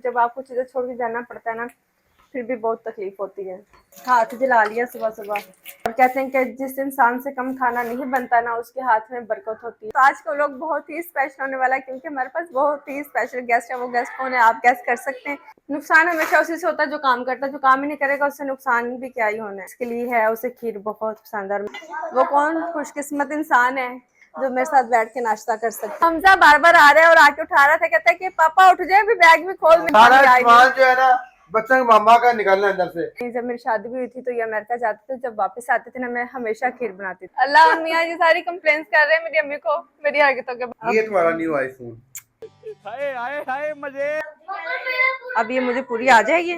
जब आपको चीजें छोड़ के जाना पड़ता है ना, फिर भी बहुत तकलीफ होती है। हाथ जला लिया सुबह सुबह। और कहते हैं कि जिस इंसान से कम खाना नहीं बनता ना, उसके हाथ में बरकत होती है। तो आज का लोग बहुत ही स्पेशल होने वाला है, क्योंकि हमारे पास बहुत ही स्पेशल गेस्ट है। वो गेस्ट कौन है आप गैस कर सकते हैं। नुकसान हमेशा उसी से होता है जो काम करता है। जो काम ही नहीं करेगा उससे नुकसान भी क्या ही होना है। इसके लिए है उसे खीर बहुत पसंद है। वो कौन खुशकिस्मत इंसान है जो मेरे साथ बैठ के नाश्ता कर सकते। हमजा बार बार आ रहा है और आके उठा रहा था, कहता है कि पापा उठ जाए, भी बैग भी खोल। सारा सामान जो है ना बच्चा के मामा का निकालना अंदर से। जब मेरी शादी भी हुई थी तो ये अमेरिका जाते थे, जब वापस आते थे ना, मैं हमेशा खीर बनाती थी। अल्लाह, मियाँ जी सारी कंप्लेंट्स कर रहे हैं मेरी अम्मी को मेरी हरकतों के। ये तुम्हारा न्यू आईफोन। हाय हाय हाय मजे। अब ये मुझे पूरी आ जाएगी,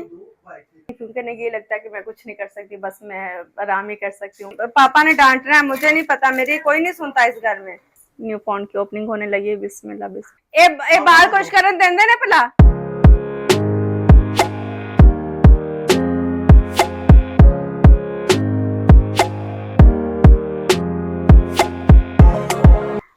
क्योंकि नहीं ये लगता है कि मैं कुछ नहीं कर सकती, बस मैं आराम ही कर सकती हूँ। पापा ने डांट रहा है, मुझे नहीं पता, मेरी कोई नहीं सुनता इस घर में। न्यू फोन की ओपनिंग होने लगी। बिस्मिल्लाह बिस्मिल्लाह। ए बाहर कुछ करन देंदे ने भला।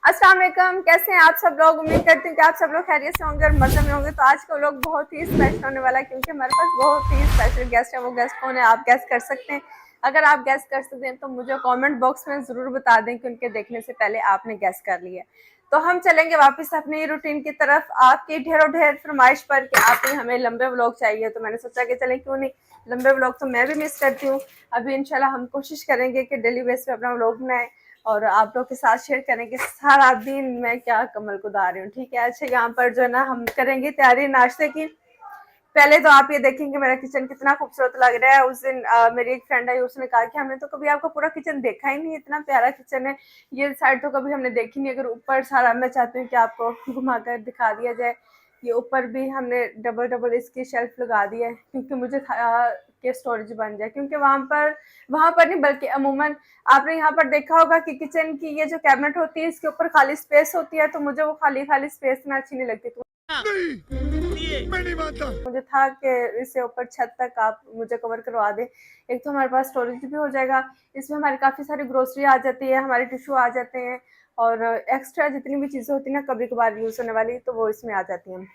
अस्सलाम वालेकुम, कैसे हैं आप सब लोग। उम्मीद करती हूँ कि आप सब लोग खैरियत से होंगे और मजे में होंगे। तो आज का लोग बहुत ही स्पेशल होने वाला है, क्योंकि हमारे पास बहुत ही स्पेशल गेस्ट है। वो गेस्ट कौन है आप गैस कर सकते हैं। अगर आप गैस कर सकते हैं तो मुझे कमेंट बॉक्स में जरूर बता दें कि उनके देखने से पहले आपने गैस कर लिया। तो हम चलेंगे वापस अपनी रूटीन की तरफ, आपकी ढेरों ढेर फरमाइश पर कि आपने हमें लंबे व्लॉग चाहिए। तो मैंने सोचा कि चलें, क्यों नहीं, लंबे व्लॉग तो मैं भी मिस करती हूँ। अभी इंशाल्लाह हम कोशिश करेंगे कि डेली बेस पे अपना व्लॉग बनाएं और आप लोग के साथ शेयर करेंगे सारा दिन मैं क्या कमल कुदा रही हूँ। ठीक है, अच्छा यहाँ पर जो है ना हम करेंगे तैयारी नाश्ते की। पहले तो आप ये देखेंगे मेरा किचन कितना खूबसूरत लग रहा है। उस दिन मेरी एक फ्रेंड आई, उसने कहा कि हमने तो कभी आपका पूरा किचन देखा ही नहीं, इतना प्यारा किचन है। ये साइड तो कभी हमने देखी नहीं। अगर ऊपर सारा, मैं चाहती हूँ कि आपको घुमाकर दिखा दिया जाए। ये ऊपर भी हमने डबल डबल इसकी शेल्फ लगा दी है, क्योंकि मुझे के स्टोरेज बन जाए। क्योंकि वहां पर नहीं बल्कि अमूमन आपने यहाँ पर देखा होगा कि किचन की ये जो कैबिनेट होती है इसके ऊपर खाली स्पेस होती है, तो मुझे वो खाली खाली स्पेस में अच्छी नहीं लगती। तो मैं नहीं मानता। मुझे था कि इससे ऊपर छत तक आप मुझे कवर करवा दें। एक तो हमारे पास स्टोरेज भी हो जाएगा, इसमें हमारी काफ़ी सारी ग्रोसरी आ जाती है, हमारे टिश्यू आ जाते हैं, और एक्स्ट्रा जितनी भी चीज़ें होती हैं ना कभी कभार यूज़ होने वाली, तो वो इसमें आ जाती हैं।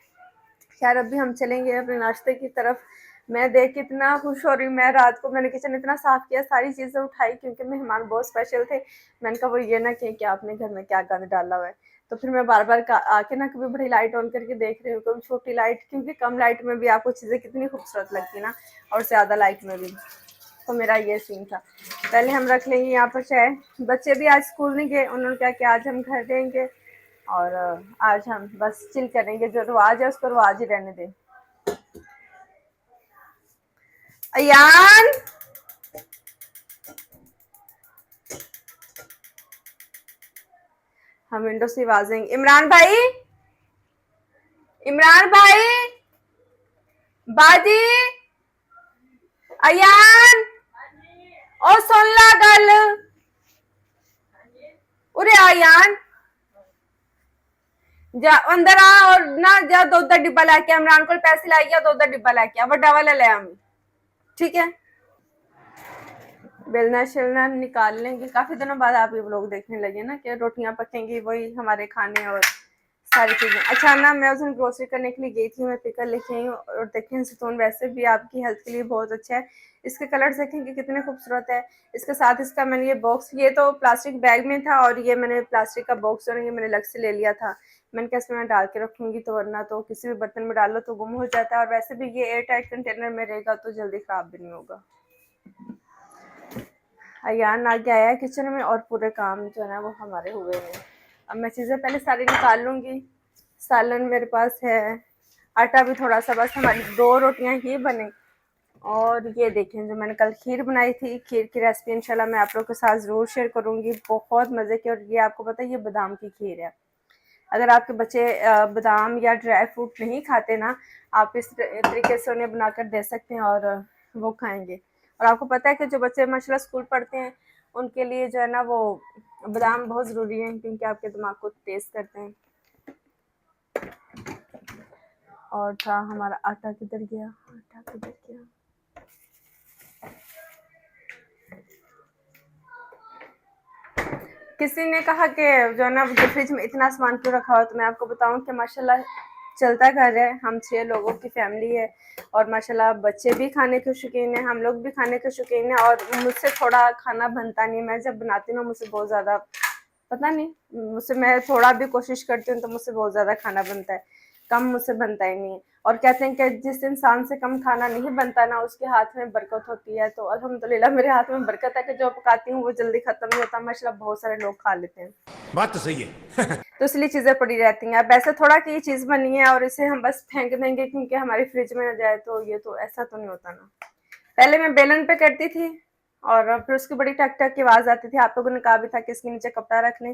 खैर अभी हम चलेंगे अपने नाश्ते की तरफ। मैं देख के इतना खुश हो रही हूँ। मैं रात को मैंने किचन इतना साफ किया, सारी चीज़ें उठाई, क्योंकि मेहमान बहुत स्पेशल थे। मैंने कहा वो ये ना कि आपने घर में क्या गंद डाला हुआ है। तो फिर मैं बार बार आके ना कभी बड़ी लाइट ऑन करके देख रही हूँ, कभी छोटी लाइट, क्योंकि कम लाइट में भी आपको चीज़ें कितनी खूबसूरत लगती है ना, और ज़्यादा लाइट में भी। तो मेरा ये सीन था। पहले हम रख लेंगे यहाँ पर चाय। बच्चे भी आज स्कूल नहीं गए, उन्होंने कहा कि आज हम घर देंगे और आज हम बस चिल करेंगे। जो रिवाज है उसको रिवाज ही रहने दें। अयान, हम विंडो से आवाज देंगे। इमरान भाई, इमरान भाई, बाजी, अयान, ओ सुन ला गल, उरे अयान जा अंदर आ और ना जा दुध का डिब्बा लैके। इमरान को पैसे लाइए, दुध का डिब्बा लैके आ, वड्डा वाला ले आवी, ठीक है। बेलना शिलना निकाल लेंगे। काफी दिनों बाद आप ये लोग देखने लगे ना कि रोटियां पकेंगी, वही हमारे खाने और सारी चीजें। अच्छा ना, मैं उस दिन ग्रोसरी करने के लिए गई थी, मैं पिकल लेके आई हूँ। और देखें ज़ैतून वैसे भी आपकी हेल्थ के लिए बहुत अच्छा है। इसके कलर देखेंगे कितने खूबसूरत है। इसके साथ इसका मैंने ये बॉक्स, ये तो प्लास्टिक बैग में था, और ये मैंने प्लास्टिक का बॉक्स जो है ये मैंने अलग से ले लिया था। मैंने कहा इसमें मैं डाल के रखूंगी, तो वरना तो किसी भी बर्तन में डालो तो गुम हो जाता है। और वैसे भी ये एयर टाइट कंटेनर में रहेगा तो जल्दी खराब भी नहीं होगा। अयान आगे आया किचन में और पूरे काम जो है ना वो हमारे हुए हैं। अब मैं चीज़ें पहले सारी निकाल लूँगी। सालन मेरे पास है, आटा भी थोड़ा सा, बस हमारी 2 रोटियां ही बने। और ये देखें जो मैंने कल खीर बनाई थी, खीर की रेसिपी इंशाल्लाह मैं आप लोगों के साथ ज़रूर शेयर करूँगी। बहुत मज़े की। और ये आपको पता है ये बादाम की खीर है। अगर आपके बच्चे बादाम या ड्राई फ्रूट नहीं खाते ना, आप इस तरीके से उन्हें बनाकर दे सकते हैं और वो खाएंगे। और आपको पता है कि जो बच्चे माशाल्लाह स्कूल पढ़ते हैं उनके लिए जो है ना वो बादाम बहुत ज़रूरी है, क्योंकि आपके दिमाग को तेज़ करते हैं। और था हमारा आटा किधर गया, आटा किधर गया। किसी ने कहा कि जो है ना फ्रिज में इतना सामान क्यों रखा हुआ, तो मैं आपको बताऊं कि माशाल्लाह चलता घर है, हम 6 लोगों की फैमिली है और माशाल्लाह बच्चे भी खाने के शौकीन हैं, हम लोग भी खाने के शौकीन हैं और मुझसे थोड़ा खाना बनता नहीं। मैं जब बनाती हूँ ना मुझसे बहुत ज़्यादा पता नहीं, मुझसे मैं थोड़ा भी कोशिश करती हूँ तो मुझसे बहुत ज़्यादा खाना बनता है, कम मुझसे बनता ही नहीं है। और कहते हैं कि जिस इंसान से कम खाना नहीं बनता ना उसके हाथ में बरकत होती है। तो अल्हम्दुलिल्लाह मेरे हाथ में बरकत है कि जो पकाती हूँ वो जल्दी खत्म नहीं होता, माशाल्लाह बहुत सारे लोग खा लेते हैं। बात तो सही है। तो इसलिए चीज़ें पड़ी रहती हैं। अब ऐसे थोड़ा कि ये चीज़ बनी है और इसे हम बस फेंक देंगे क्योंकि हमारी फ्रिज में न जाए, तो ये तो ऐसा तो नहीं होता ना। पहले मैं बेलन पे करती थी और फिर उसकी बड़ी टक टक की आवाज़ आती थी। आप लोगों ने कहा भी था कि इसके नीचे कपड़ा रख लें,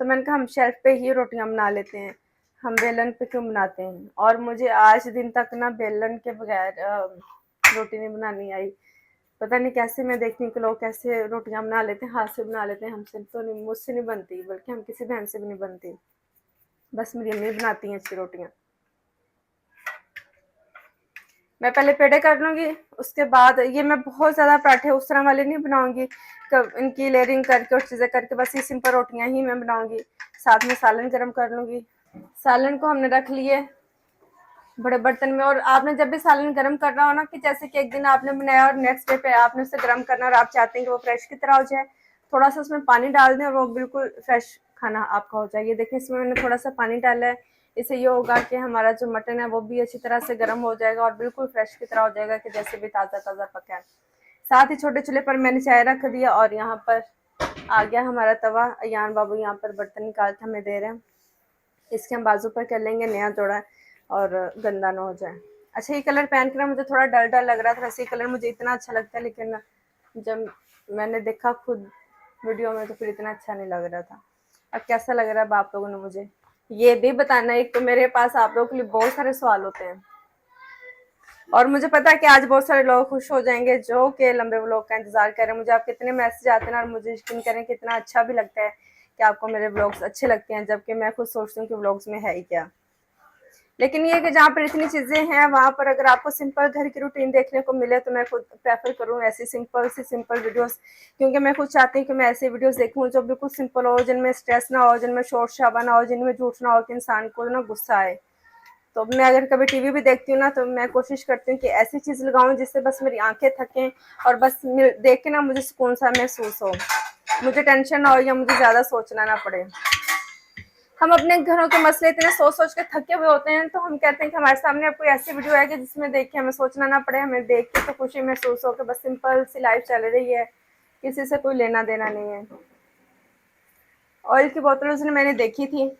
तो मैंने कहा हम शेल्फ पे ही रोटियां बना लेते हैं, हम बेलन पे क्यों बनाते हैं। और मुझे आज दिन तक ना बेलन के बगैर रोटी नहीं बनानी आई। पता नहीं कैसे, मैं देखती हूँ कि लोग कैसे रोटियां बना लेते हैं, हाथ से बना लेते हैं, हमसे तो नहीं, मुझसे नहीं बनती, बल्कि हम किसी बहन से भी नहीं बनती। बस मेरी अम्मी बनाती हैं अच्छी रोटियां। मैं पहले पेड़े कर लूँगी, उसके बाद ये मैं बहुत ज़्यादा पराठे उस तरह वाले नहीं बनाऊँगी, कब इनकी लेयरिंग करके और चीज़ें करके, बस ये सिंपल रोटियां ही मैं बनाऊँगी। साथ में सालन गरम कर लूँगी। सालन को हमने रख लिए बड़े बर्तन में, और आपने जब भी सालन गरम करना हो ना, कि जैसे कि एक दिन आपने बनाया और नेक्स्ट डे पे आपने उसे गरम करना और आप चाहते हैं कि वो फ्रेश की तरह हो जाए, थोड़ा सा उसमें पानी डाल दें और वो बिल्कुल फ्रेश खाना आपका हो जाए। ये देखिए इसमें मैंने थोड़ा सा पानी डाला है, इससे ये होगा कि हमारा जो मटन है वो भी अच्छी तरह से गर्म हो जाएगा और बिल्कुल फ्रेश की तरह हो जाएगा कि जैसे भी ताज़ा ताज़ा पका है। साथ ही छोटे चूल्हे पर मैंने चाय रख दिया और यहाँ पर आ गया हमारा तवा। अयान बाबू यहाँ पर बर्तन निकाल के हमें दे रहे हैं। इसके हम बाजू पर कर लेंगे, नया जोड़ा है और गंदा ना हो जाए। अच्छा ये कलर पहन कर मुझे थोड़ा डर डर लग रहा था, वैसे ये कलर मुझे इतना अच्छा लगता है, लेकिन जब मैंने देखा खुद वीडियो में तो फिर इतना अच्छा नहीं लग रहा था। अब कैसा लग रहा है आप लोगों ने मुझे ये भी बताना। एक तो मेरे पास आप लोगों के लिए बहुत सारे सवाल होते हैं और मुझे पता है कि आज बहुत सारे लोग खुश हो जाएंगे जो कि लंबे व्लॉग का इंतजार कर रहे हैं। मुझे आप कितने मैसेज आते हैं और मुझे यकीन करें कि इतना अच्छा भी लगता है कि आपको मेरे व्लॉग्स अच्छे लगते हैं, जबकि मैं खुद सोचती हूँ कि व्लॉग्स में है ही क्या। लेकिन ये कि जहाँ पर इतनी चीज़ें हैं वहाँ पर अगर आपको सिंपल घर की रूटीन देखने को मिले तो मैं खुद प्रेफर करूँ ऐसी सिंपल वीडियोस, क्योंकि मैं खुद चाहती हूँ कि मैं ऐसे वीडियोस देखूँ जो बिल्कुल सिंपल हो, जिनमें स्ट्रेस ना हो, जिनमें शोर शराबा ना हो, जिनमें झूठ ना हो कि इंसान को ना गुस्सा आए। तो मैं अगर कभी टीवी भी देखती हूँ ना तो मैं कोशिश करती हूँ कि ऐसी चीज़ लगाऊं जिससे बस मेरी आंखें थकें और बस देख के ना मुझे सुकून सा महसूस हो, मुझे टेंशन ना हो या मुझे ज़्यादा सोचना ना पड़े। हम अपने घरों के मसले इतने सोच सोच के थके हुए होते हैं, तो हम कहते हैं कि हमारे सामने अब कोई ऐसी वीडियो है कि जिसमें देख के हमें सोचना ना पड़े, हमें देख के तो खुशी महसूस हो कि बस सिंपल सी लाइफ चल रही है, किसी से कोई लेना देना नहीं है। ऑयल की बोतल उसने मैंने देखी थी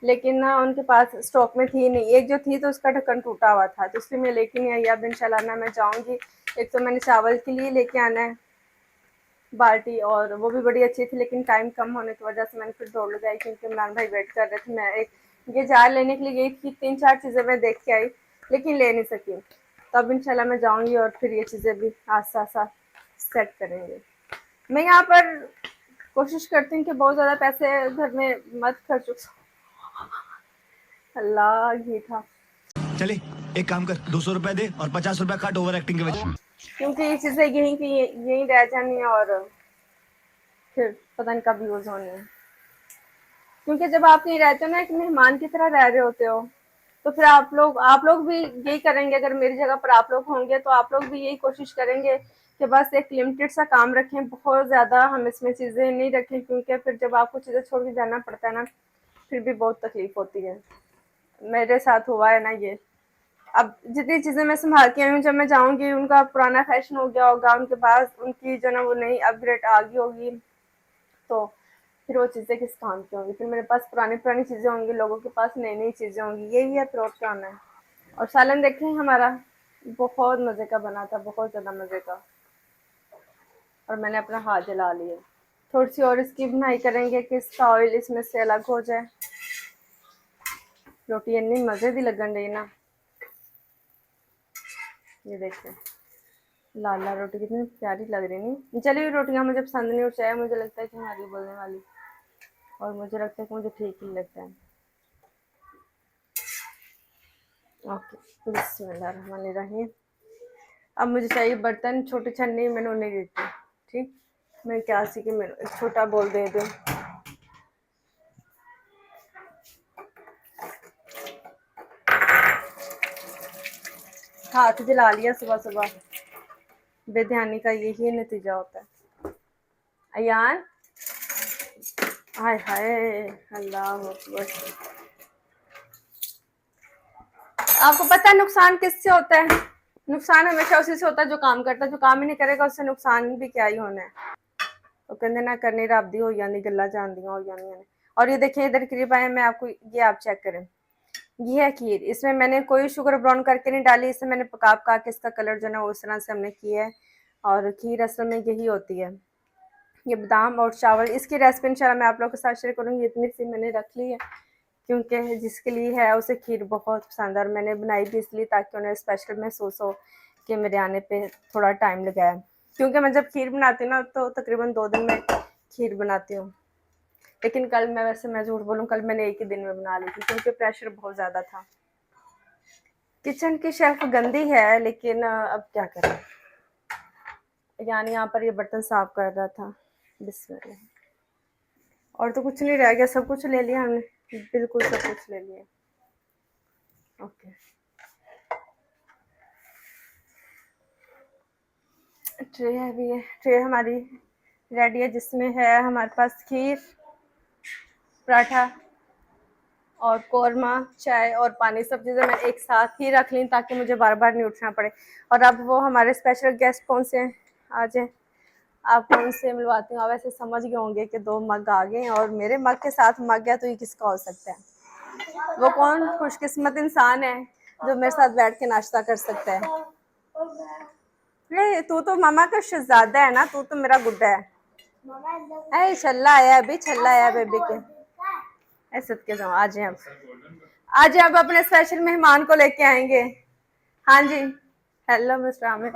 लेकिन ना उनके पास स्टॉक में थी नहीं, एक जो थी तो उसका ढक्कन टूटा हुआ था, तो इसलिए मैं लेके नहीं आई। अब इंशाल्लाह ना मैं जाऊंगी। एक तो मैंने चावल के लिए लेके आना है बाल्टी, और वो भी बड़ी अच्छी थी लेकिन टाइम कम होने की वजह से मैंने फिर दौड़ लगाई क्योंकि इमरान भाई वेट कर रहे थे। मैं एक ये जार लेने के लिए गई थी, 3-4 चीज़ें मैं देख के आई लेकिन ले नहीं सकी। तो अब इंशाल्लाह मैं जाऊंगी और फिर ये चीज़ें भी आस्ता आस्ता सेट करेंगे। मैं यहाँ पर कोशिश करती हूँ कि बहुत ज़्यादा पैसे घर में मत खर्च। अल्लाह ये था चले एक काम कर, 200 रुपए दे और 50 रुपए काट ओवर एक्टिंग के वजह। क्योंकि ये चीज़ें यहीं की यहीं रह जानी है और फिर पता नहीं कब यूज़ होनी है। क्योंकि जब आप यहीं रहते हो ना एक मेहमान की तरह रह रहे होते हो, तो फिर आप लोग भी यही करेंगे। अगर मेरी जगह पर आप लोग होंगे तो आप लोग भी यही कोशिश करेंगे कि बस एक लिमिटेड सा काम रखें, बहुत ज़्यादा हम इसमें चीज़ें नहीं रखें, क्योंकि फिर जब आपको चीज़ें छोड़ के जाना पड़ता है ना फिर भी बहुत तकलीफ होती है। मेरे साथ हुआ है ना ये। अब जितनी चीज़ें मैं संभाल के आई हूँ, जब मैं जाऊँगी उनका पुराना फैशन हो गया होगा, उनके पास उनकी जो ना वो नई अपग्रेड आ गई होगी, तो फिर वो चीज़ें किस काम की होंगी। फिर मेरे पास पुरानी चीज़ें होंगी, लोगों के पास नई चीज़ें होंगी, यही है फिर और क्या होना है। और सालन देखें हमारा बहुत मज़े का बना था, बहुत ज़्यादा मज़े का, और मैंने अपना हाथ जला लिया। थोड़ी सी और इसकी बुनाई करेंगे कि इसका ऑयल इसमें से अलग हो जाए। रोटी इतनी मज़े की लगन रही ना, ये देखें लाल लाल रोटी कितनी प्यारी लग रही। नहीं चली हुई रोटियां मुझे पसंद नहीं, और चाहे मुझे लगता है कि हमारी बोलने वाली, और मुझे लगता है कि मुझे ठीक ही लगता है। ओके बिस्मिल्लाहिर्रहमानिर्रहीम। अब मुझे चाहिए बर्तन, छोटे छन्नी मैंने नहीं देती, ठीक। मैं क्या सी कि मैं छोटा बोल दे दूँ। हाथ जला लिया सुबह सुबह। बेध्यानी का यही नतीजा होता है। अयान, हाय हाय, अल्लाह अकबर। आपको पता है नुकसान किससे होता है? नुकसान हमेशा उसी से होता है जो काम करता है। जो काम ही नहीं करेगा उससे नुकसान भी क्या ही होना है। तो कहते ना करनी रब दी हो जानी, गल्ला जानदियां हो जानियां ने। और ये देखिए इधर करीब आए, मैं आपको ये आप चेक करें, ये है खीर। इसमें मैंने कोई शुगर ब्राउन करके नहीं डाली, इसमें मैंने पका पका के इसका कलर जो है ना उस तरह से हमने किया है। और खीर असल में यही होती है। ये बादाम और चावल, इसकी रेसिपी इंशाल्लाह मैं आप लोगों के साथ शेयर करूँगी। इतनी सी मैंने रख ली है क्योंकि जिसके लिए है उसे खीर बहुत पसंद है। और मैंने बनाई भी इसलिए ताकि उन्हें स्पेशल महसूस हो कि मेरे आने पे थोड़ा टाइम लगा है। क्योंकि मैं जब खीर बनाती हूँ ना तो तकरीबन 2 दिन में खीर बनाती हूँ। लेकिन कल मैं झूठ बोलूँ, कल मैंने एक ही दिन में बना ली थी क्योंकि प्रेशर बहुत ज़्यादा था। किचन की शेल्फ गंदी है लेकिन अब क्या करें। यानी यहाँ पर ये बर्तन साफ कर रहा था। बिस्मिल्लाह। और तो कुछ नहीं रह गया, सब कुछ ले लिया हमने, बिल्कुल सब कुछ ले लिया। ओके, ट्रे भी है, ट्रे हमारी रेडी है जिसमें है हमारे पास खीर, पराठा और कौरमा, चाय और पानी। सब चीज़ें मैं एक साथ ही रख ली ताकि मुझे बार बार नहीं उठना पड़े। और अब वो हमारे स्पेशल गेस्ट कौन से हैं, आ जाए, आपको उनसे मिलवाती हूँ। आप ऐसे समझ गए होंगे कि 2 मग आ गए और मेरे मग के साथ मग गया तो ये किसका हो सकता है। वो कौन खुशकिस्मत इंसान है जो मेरे साथ बैठ के नाश्ता कर सकता है। नहीं, तू तो मामा का शहजादा है ना, तू तो मेरा गुड्डा है। ऐ छल्ला आया, अभी छल्ला आया बेबी के। ऐसे के जाओ, आज आप अपने स्पेशल मेहमान को लेके आएंगे। हाँ जी, हेलो मिस्टर आमिर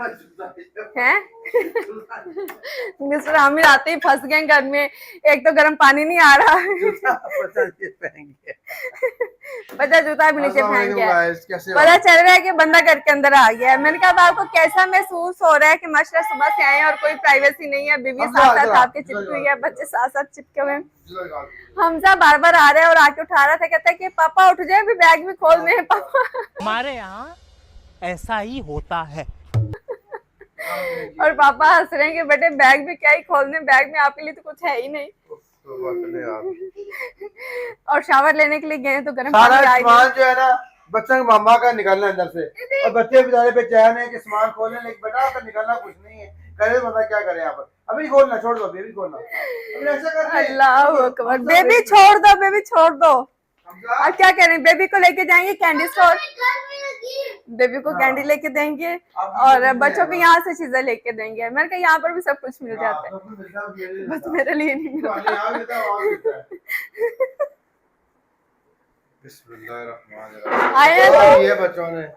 हैं। मिस्टर आमिर आते ही फंस गए घर में। एक तो गर्म पानी नहीं आ रहा, बच्चा जूता भी नीचे फेंक गया। पता चल रहा है कि बंदा घर के अंदर आ गया है। मैंने कहा आपको कैसा महसूस हो रहा है कि माशाल्लाह सुबह से आए और कोई प्राइवेसी नहीं है, बीवी साथ साथ आपके चिपकी हुई है, बच्चे साथ साथ चिपके हुए हैं। हमजा बार बार आ रहा है और आके उठा रहा था, कहता है कि पापा उठ जाए, भी बैग भी खोल दे पापा। हमारे यहाँ ऐसा ही होता है। और पापा हंस रहे हैं कि बेटे बैग भी क्या ही खोलने, बैग में आपके लिए तो कुछ है ही नहीं। और शावर लेने के लिए गए तो गर्म सारा पानी आ सामान गया। जो है ना बच्चों के मामा का निकलना अंदर से, और बच्चे बेचारे बेचैन है कि सामान खोलने, लेकिन बेटा आपका निकलना कुछ नहीं है। करे तो बंदा क्या करे यहाँ पर। अभी खोलना छोड़ दो, बेबी खोलना, अभी ऐसा कर रहे हैं। अल्लाह अकबर, बेबी छोड़ दो, बेबी छोड़ दो। अब क्या करें, बेबी को लेके जाएंगे कैंडी स्टोर, बेबी को कैंडी लेके देंगे और बच्चों को यहाँ से चीजें लेके देंगे। मैंने कहा यहाँ पर भी सब कुछ मिल जाता है, बस मेरे लिए नहीं मिलता।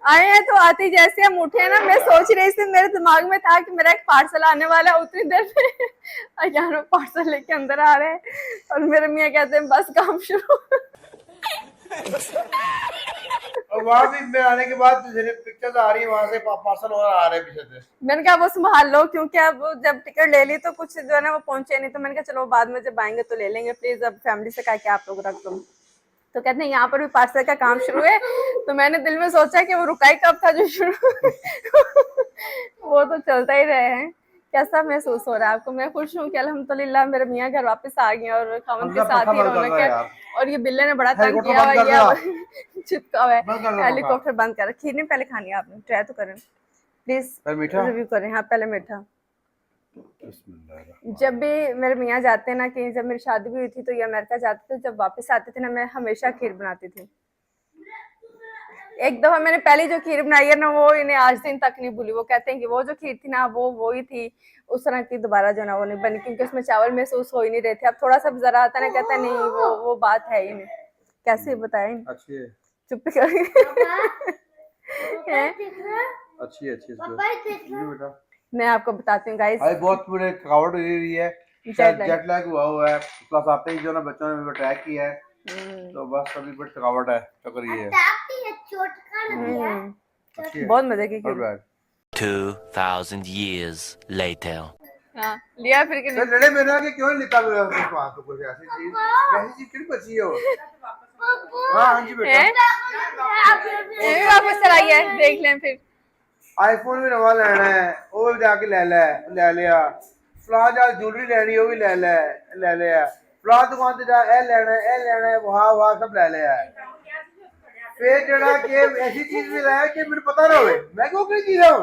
आए हैं तो आते जैसे हम उठे ना, मैं सोच रही थी, मेरे दिमाग में था कि मेरा एक पार्सल आने वाला है। उतनी देर में अयान पार्सल लेके अंदर आ रहे हैं और मेरे मियाँ कहते हैं बस काम शुरू। और वहाँ भी मैं आने के बाद पिक्चर्स आ रही है, वहाँ से पार्सल और आ रहे हैं पीछे से। मैंने कहा वो संभाल लो, क्योंकि अब जब टिकट ले ली तो कुछ जो है ना वो पहुंचे नहीं। तो मैंने कहा चलो बाद में जब आएंगे तो ले लेंगे, प्लीज अब फैमिली से कहा कि आप लोग रख दो। तो कहते हैं यहाँ पर भी पार्सल का काम शुरू है। तो मैंने दिल में सोचा कि वो रुका ही कब था जो शुरू। वो तो चलता ही रहे हैं। कैसा महसूस हो रहा है आपको? मैं खुश हूँ कि अल्हम्दुलिल्लाह मेरे मियाँ घर वापस आ गए और खावन के साथ ही रौनक है। और ये बिल्ले ने बड़ा तंग किया हुआ है, चिपका हुआ है। हेलीकॉप्टर बंद कर, खीर नहीं पहले खानी है आपने, ट्राई तो करें प्लीज, रिव्यू करें। हाँ पहले मीठा। जब भी मेरे मियाँ जाते हैं ना, कि जब मेरी शादी भी हुई थी तो ये अमेरिका जाते थे, जब वापस आते थे ना मैं हमेशा खीर बनाती थी। एक दफा मैंने पहली जो खीर बनाई है ना वो इन्हें आज दिन तक नहीं भूली। वो कहते हैं कि वो जो खीर थी ना वो ही थी, उस तरह की दोबारा जो ना वो नहीं बनी, क्योंकि उसमें चावल महसूस हो ही नहीं रहे थे। अब थोड़ा सा जरा आता ना, कहता नहीं वो बात है ही नहीं। कैसे बताएं, अच्छी है, चुप कर। अच्छी बेटा। मैं आपको बताती हूँ गाइस, बहुत पूरे थकावट हुई है, जेट लैग हुआ है, प्लस आते ही जो ना बच्चों ने ट्रैक किया है, तो बस अभी बड़ी थकावट है, चक्कर ये है। बहुत मजे की खीर। 2000 years later. हाँ लिया फिर के लड़े मेरे आगे क्यों नहीं लेता मेरा वहां तो कोई ऐसी चीज क्यों बची है वो। हां जी बेटा, ये वापस चलाई है, देख लें फिर। आईफोन भी नवा लेना है, वो भी जाके ले लिया। फलां जा ज्वेलरी लेनी, वो भी ले लिया। फलां दुकान ते जा ए लेना है, वहाँ सब ले लिया है। फिर जड़ा कि ऐसी चीज भी लाया कि मुझे पता ना होवे मैं क्यों कोई चीज हूं।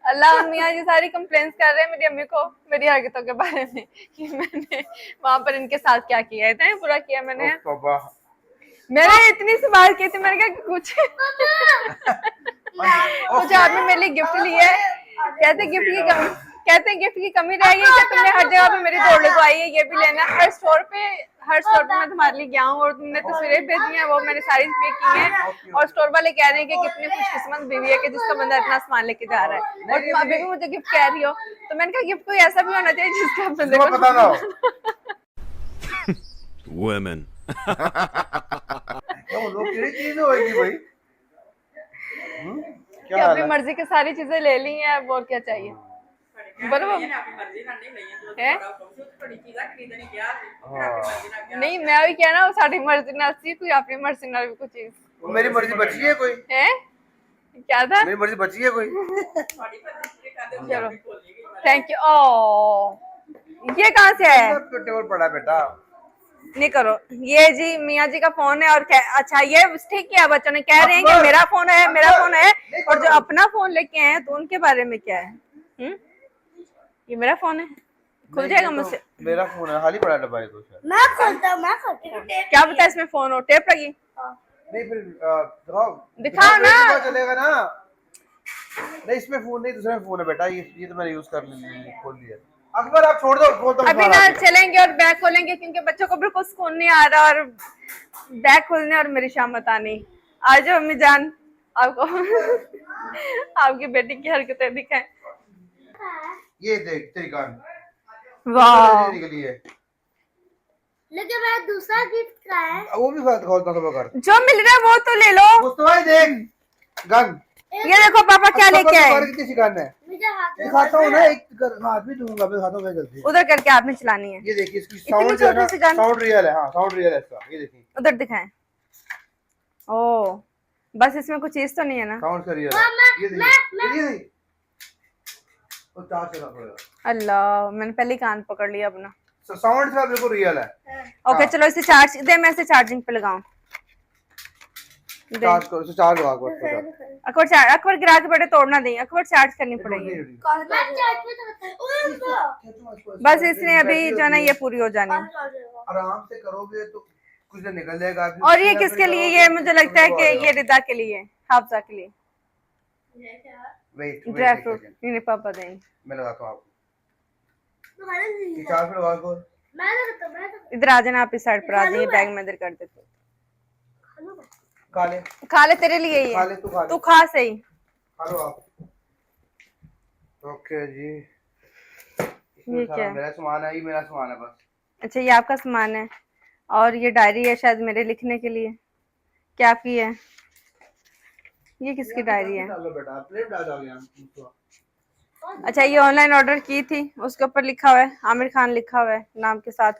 अल्लाह, मियाँ जी सारी कंप्लेंट्स कर रहे हैं मेरी अम्मी को मेरी हरकतों के बारे में कि मैंने वहां पर इनके साथ क्या किया है, इतना बुरा किया मैंने। तौबा। मैंने इतनी सी बात की थी, मैंने कहा कुछ कुछ आपने मेरे लिए गिफ्ट लिया है, कहते गिफ्ट की कमी रह गई क्या, तुमने हर जगह पे मेरी दौड़ लगवाई है, ये भी लेना। हर स्टोर पे मैं तुम्हारे लिए गया हूँ और तुमने तस्वीरें भेजी हैं, वो मैंने सारी पे की हैं। और स्टोर वाले कह रहे हैं कि कितनी खुशकिस्मत बीवी है कि जिसका बंदा इतना सामान लेके जा रहा है, और तुम अभी भी मुझे गिफ्ट कह रही हो। तो मैंने कहा गिफ्ट कोई ऐसा भी होना चाहिए जिसका बंदे को पता ना हो। Women. तो लोग किसी चीज होगी भाई। कि क्या अपनी मर्जी की सारी चीजें ले ली हैं, अब और क्या चाहिए। बराबर है नहीं, मैं भी कहना वो साड़ी मर्जी ना सी, कोई अपनी मर्जी ना भी कोई चीज। मेरी मर्जी बची है कोई है क्या था, मेरी मर्जी बची है कोई। चलो थैंक यू। ओ ये कहाँ से है, टेबल पड़ा बेटा। नहीं करो ये जी, मियाँ जी का फोन है। और अच्छा ये ठीक किया, बच्चों ने कह रहे हैं कि मेरा फोन है और जो अपना फोन लेके आए हैं तो उनके बारे में क्या है। ये मेरा फोन है, खुल जाएगा मुझसे। मेरा फोन है, खाली पड़ा डब्बा है तो मैं खोलता हूँ। क्या पता इसमें फोन हो, टेप लगी। नहीं फिर दिखाओ ना। चलेगा ना। नहीं इसमें फोन नहीं, दूसरा फोन है बेटा, ये तो मैंने यूज कर खोल लिया। अकबर आप छोड़ दो, खोल दो। अभी ना चलेंगे और बैग खोलेंगे क्योंकि बच्चों को बिल्कुल सुकून नहीं आ रहा, और बैग खोलने और मेरी शामत आनी। आ जाओ अम्मी जान, आपको आपकी बेटी की हरकतें दिखाएं। ये देख तेरी कान वाह, निकली है। लेकिन मैं दूसरा गिफ्ट का है, वो भी खोलता कर। जो मिल रहा है वो तो ले लो। मुस्तफा देख गन, ये देखो पापा क्या लेके आए। किसी गन है, मुझे हाथ में दिखाता हूँ ना, एक हाथ भी दूंगा, मैं दिखाता हूँ जल्दी। उधर करके आपने चलानी है। ये देखिए इसकी इतनी साउंड जो है ना, छोटी सी गन। साउंड रियल है। हाँ साउंड रियल है इसका, ये देखिए उधर दिखाएं। ओ बस इसमें कुछ चीज तो नहीं है ना। साउंड का रियल है। ये देखिए ये वो चार्ज करना पड़ेगा। अल्लाह, मैंने पहले ही कान पकड़ लिया अपना। साउंड का बिल्कुल रियल है। ओके चलो इसे चार्ज दे, मैं इसे चार्जिंग पे लगाऊं। चार्ज करो, इसे चार्ज लगा बस। अकबर गिरा के बेटे तोड़ना नहीं, अकबर चार्ज करनी पड़ेगी। मैं चार्ज पे रखता हूँ। बस इसने अभी जो है ना ये पूरी हो जानी है। आराम से करोगे तो कुछ देर निकल जाएगा। और ये किसके लिए, ये मुझे लगता है कि ये रिदा के लिए, हाफजा के लिए। वेट ड्राई फ्रूट इन्हें पापा देंगे। मैं लगाता हूँ आपको। चार्ज पे लगा को। इधर आ जाना आप, इस साइड पर आ जाइए, बैग में इधर कर देते। खा ले तेरे लिए खा ले, ये, तू खा सही। खा लो आप। ओके जी, ये क्या है? मेरा सामान है, ये मेरा सामान है बस। अच्छा ये आपका सामान है, और ये डायरी है शायद मेरे लिखने के लिए। क्या आपकी है? ये किसकी डायरी है? डालो बेटा, प्लेट डाल दोगे हम। अच्छा ये ऑनलाइन ऑर्डर की थी, उसके ऊपर लिखा हुआ है आमिर खान लिखा हुआ है नाम के साथ।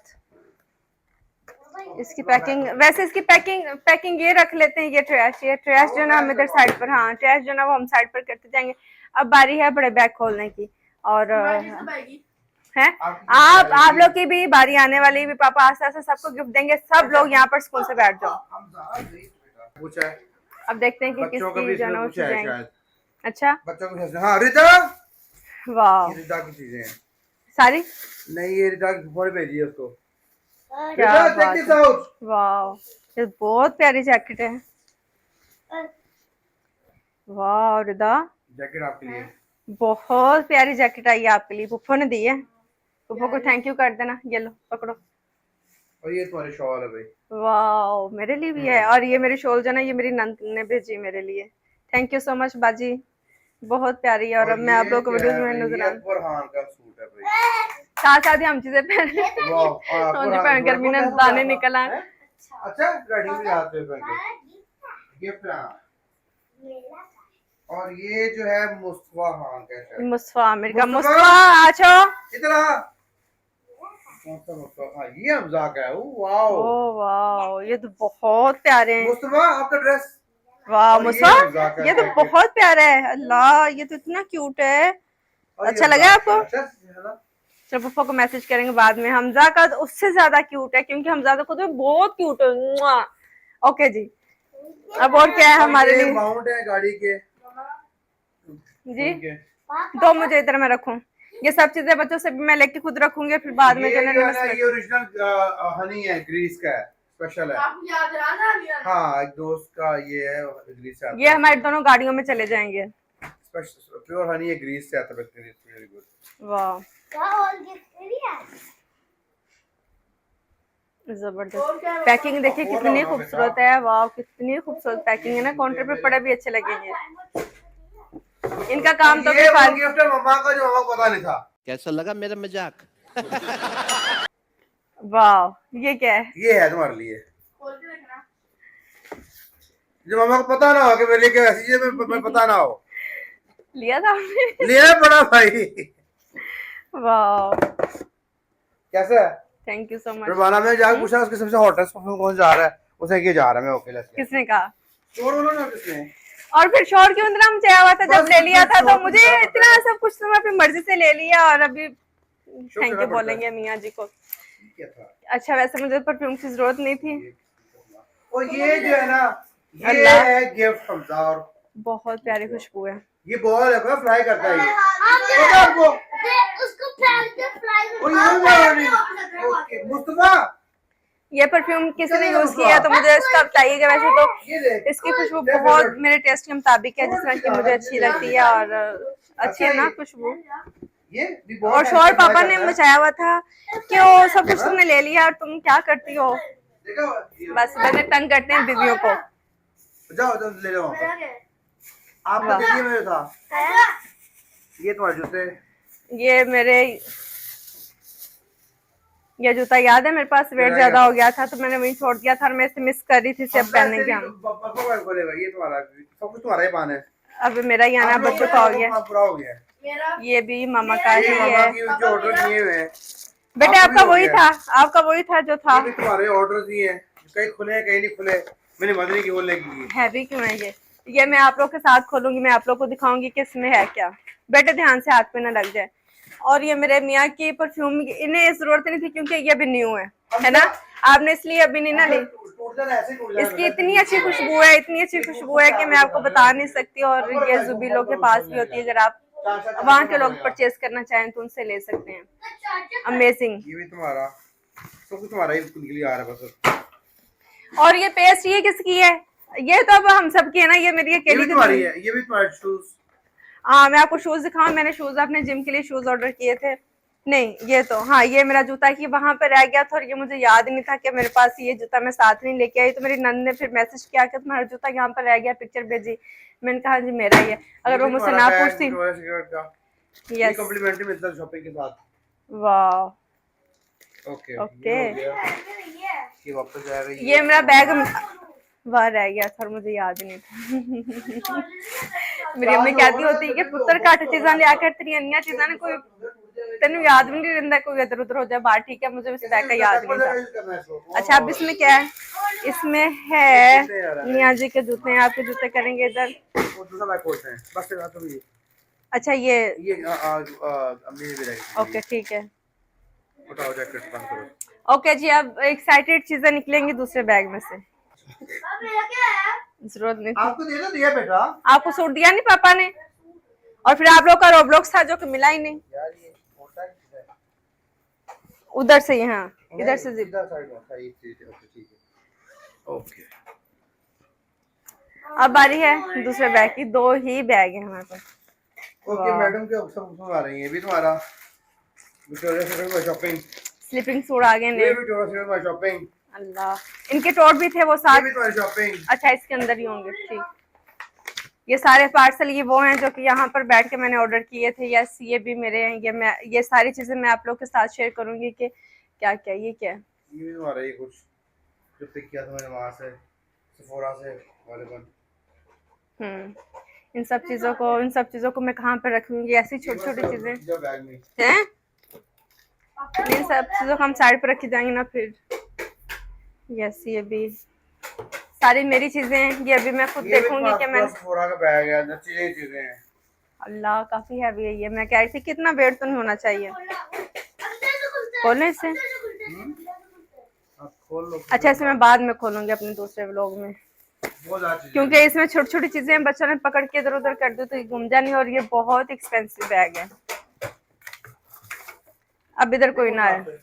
इसकी पैकिंग, वैसे इसकी पैकिंग ये रख लेते हैं। ये ट्रैश जो ना हम इधर साइड पर, हाँ ट्रैश जो ना वो हम साइड पर करते जाएंगे। अब बारी है बड़े बैग खोलने की, और है आप लोग की भी बारी आने वाली भी। पापा आस्ते आस्ते सबको गिफ्ट देंगे, सब लोग यहाँ पर स्कूल से बैठ जाओ। अब देखते हैं कि किसकी जो ना जाएंगे। अच्छा बच्चों को, हाँ रिदा, वाह रिदा की चीजें हैं सारी। नहीं ये रिदा की फोटो भेजी है उसको। क्या रिदा, बात check this है। out। वाह ये बहुत प्यारी जैकेट है। वाह रिदा, जैकेट आपके लिए। बहुत प्यारी जैकेट आई है आपके लिए, पुप्पो ने दी है। पुप्पो को थैंक यू कर देना। ये लो पकड़ो। और ये तुम्हारे शॉल है भाई। वाह मेरे लिए भी है, और ये मेरी शॉल जो ना ये मेरी नंद ने भेजी मेरे लिए। थैंक यू सो मच बाजी, बहुत प्यारी है। और अब मैं आप लोगों को वीडियोस में नजर आ फरहान का सूट है भाई। साथ साथ ही हम चीजें पहन गर्मी ने दाने निकल आए। अच्छा गाड़ी में आते हैं गिफ्ट। और ये जो है मुस्तफा खान का है, मुस्तफा आमिर का। मुस्तफा आछो इधर आ। मुस्तफा, ये हमजा का है। वाओ ओ वाओ ये तो बहुत प्यारे हैं। मुस्तफा आपका ड्रेस वाह और ये मुसा, हमजा का ये तो जैकेट। बहुत प्यारा है। अल्लाह, ये तो इतना क्यूट है। और ये अच्छा लगा हमजा आपको? का, अच्छा, है ना? चलो पप्पा को मैसेज करेंगे बाद में। हमजा का तो उससे ज्यादा क्यूट है, क्योंकि हमजा तो खुद में बहुत क्यूट है। मुआ। ओके जी, अब और क्या है और हमारे ये लिए माउंट है गाड़ी के जी? उनके। दो मुझे इधर में रखूं। ये सब चीजें बच्चों से भी मैं लेके खुद रखूंगी, फिर बाद में ये जो जो है ना, है ये ओरिजिनल हनी है, ग्रीस का है, स्पेशल है। हाँ, एक दोस्त का ये है, ग्रीस से आता ये है। हमारी दोनों गाड़ियों में चले जाएंगे। स्पेशल प्योर हनी है, ग्रीस से आता है, वेरी गुड। वाह, क्या और गिफ्ट दिया? जबरदस्त पैकिंग देखिए कितनी खूबसूरत है। वाह, कितनी खूबसूरत पैकिंग है ना। काउंटर पे पड़े भी अच्छे लगेंगे। इनका काम तो ये वो फाल- गिफ्ट है मम्मा का, जो मम्मा को पता नहीं था। कैसा लगा मेरा मजाक? वाह, ये क्या है? ये है तुम्हारे लिए, जो मम्मा को पता ना हो कि मेरे लिए क्या ऐसी चीज मैं पता ना हो। लिया था आपने? लिया बड़ा भाई। वाह, कैसा है? Thank you so much. रवाना में जाकर पूछा उसके सबसे हॉटेस्ट परफ्यूम कौन जा रहा है, उसे ये जा रहा है। मैं ओके लेट्स गो। किसने कहा? छोड़ बोलो ना किसने। और फिर शोर क्यों इतना मचाया हुआ था जब बस ले लिया था? तो शोर मुझे मचाया इतना था। सब कुछ तो मैं अपनी मर्जी से ले लिया, और अभी शोर थैंक करना यू पड़ता बोलेंगे मियाँ जी को। क्या था? अच्छा, वैसे मुझे परफ्यूम की जरूरत नहीं थी। और ये जो है ना, ये अल्लाह। है गिफ्ट हमजा, और बहुत प्यारी खुशबू है। ये बॉल है, फ्लाई करता है ये। हम पता है आपको? उसको फेंक के फ्लाई और ये ओके मुस्तफा, ये परफ्यूम किसी ने चलेगा यूज मुस्तफा। किया है तो मुझे इसका बताइएगा। वैसे तो ये देख, इसकी खुशबू देख बहुत बेटा। मेरे टेस्ट के मुताबिक है, जिस तरह की मुझे अच्छी लगती है। और अच्छी है ना खुशबू। ये भी बहुत और है, शोर इसका पापा फ्लाई ने करता है। मचाया हुआ था कि वो सब कुछ तुमने ले लिया और तुम क्या करती हो। देखो ये- बस मैंने तंग करते हैं बीवियों को। जाओ जाओ ले लो वहाँ पर। आपको वाह। देखिए मेरे था, ये तुम्हारे जूते। ये मेरे ये जूता याद है, मेरे पास वेट मेरा ज्यादा याद हो गया था तो मैंने वहीं छोड़ दिया था, और मैं इसे मिस कर रही थी इसे अब पहनने के। हम पापा को बोलेगा ये तुम्हारा, सब कुछ तुम्हारा ही पान है। अब मेरा ही आना आप लोगों बच्चों का का हो गया। पूरा हो गया है। ये भी मामा का ये ही मामा है। की जो ऑर्डर किए हुए हैं, बेटे आपको भी आपका हो वही गया था, है। आपका वही था जो था। ये भी तुम्हारे ऑर्डर दिए हैं, कहीं खुले हैं कहीं नहीं खुले। मैंने मदनी की बोलने की। हैवी क्यों है ये मैं आप लोग के साथ खोलूंगी, मैं आप लोग को दिखाऊंगी कि इसमें है क्या। बेटे ध्यान से हाथ पे ना लग जाए। और ये मेरे मियाँ की परफ्यूम, इन्हें जरूरत नहीं थी क्योंकि ये भी न्यू है ना। आपने इसलिए अभी नहीं ना ली। टूट जाना ऐसे टूट जाना। इसकी इतनी अच्छी खुशबू है, इतनी अच्छी खुशबू है कि मैं आपको बता नहीं सकती। और ये जुबीलों के पास भी होती है, अगर आप वहाँ के लोग परचेज करना चाहें तो उनसे ले सकते हैं। अमेजिंग। ये भी तुम्हारा, सब कुछ तुम्हारा ही निकली आ रहा है बस। और ये पेस्ट ये किसकी है? ये तो अब हम सबकी है ना। ये मेरी ये अकेली भी की तुम्हारी नहीं। है, ये भी तुम्हारे शूज। हाँ, मैं आपको शूज दिखाऊं। मैंने शूज अपने जिम के लिए शूज ऑर्डर किए थे। नहीं, ये तो हाँ, ये मेरा जूता ही वहां पर रह गया था, और ये मुझे याद ही नहीं था कि मेरे पास ये जूता मैं साथ नहीं लेके आई। तो मेरी नंद ने फिर मैसेज किया कि तुम्हारा जूता यहाँ पर रह गया, पिक्चर भेजी। मैंने कहा जी मेरा ही है। अगर वो मुझसे ना पूछती। यस, कॉम्प्लीमेंट्री मिलता है शॉपिंग के साथ। वाह, ओके ओके। ये वापस जाएगा। ये मेरा बैग वहाँ रह गया था और मुझे याद ही नहीं था। मेरी अम्मी कहती होती है कि पुत्र घट चीजा लिया कर, तेरी अन्य चीजा ने कोई तेन याद भी नहीं रहता, कोई इधर उधर हो जाए बाहर। ठीक है, मुझे इस बैग का याद नहीं था। अच्छा, अब इसमें क्या है? इसमें है मियाँ जी के जूते हैं। आपके जूते करेंगे इधर। दूसरा बैग खोलते हैं बस। तो ये अच्छा, ये अम्मी ने भी रखी। ओके, ठीक है। उठाओ जैकेट बंद करो। ओके जी, अब एक्साइटेड चीजें निकलेंगी दूसरे बैग में से। मेरा क्या है? जरूरत नहीं थी। आपको दे दो दिया बेटा। आपको सूट दिया नहीं पापा ने? और फिर आप लोग का रोब्लॉक्स था जो कि मिला ही नहीं। यार ये मोटा है। उधर से यहाँ इधर से इधर साइड में सही चीज है। ओके ठीक है। ओके अब बारी है दूसरे बैग की। दो ही बैग है हमारे पास। ओके मैडम के सब आ रही है। भी तुम्हारा विक्टोरिया सीक्रेट में शॉपिंग। स्लीपिंग सूट आ गए ये ने। भी विक्टोरिया सीक्रेट में शॉपिंग। अल्लाह, इनके टोट भी थे वो ये साथ। भी तुम्हारी शॉपिंग। अच्छा, इसके अंदर ही होंगे। ठीक, ये सारे पार्सल ये वो हैं जो कि यहाँ पर बैठ के मैंने ऑर्डर किए थे। यस, ये भी मेरे हैं। ये सारी चीजें मैं आप लोग के साथ शेयर करूंगी कि क्या क्या ये क्या है। ये भी तुम्हारा ही कुछ जो पिक किया था मैंने वहां से सेफोरा से वालेबन। इन सब चीजों को मैं कहाँ पर रखूंगी? ऐसी छोटी छोटी चीजें जो बैग में हैं। इन सब चीजों को हम साइड पर रखी जाएंगे ना फिर। यस, ये भी सारी मेरी चीजें हैं, ये अभी मैं खुद ये भी देखूंगी कि मैं फोरा का बैग है, अंदर चीजें हैं। अल्लाह काफी हैवी है ये। मैं कह रही थी कितना वेट तो नहीं होना चाहिए। अंदर से खुलता है, खोलने से अंदर से खुलता है। आप खोल लो। अच्छा, इसे मैं बाद में खोलूंगी अपने दूसरे व्लॉग में, बहुत ज्यादा चीजें क्योंकि इसमें छोटी छोटी चीजें हैं, बच्चों ने पकड़ के इधर उधर कर दी तो ये गुम जानी, और ये बहुत एक्सपेंसिव बैग है। अब इधर कोई ना है।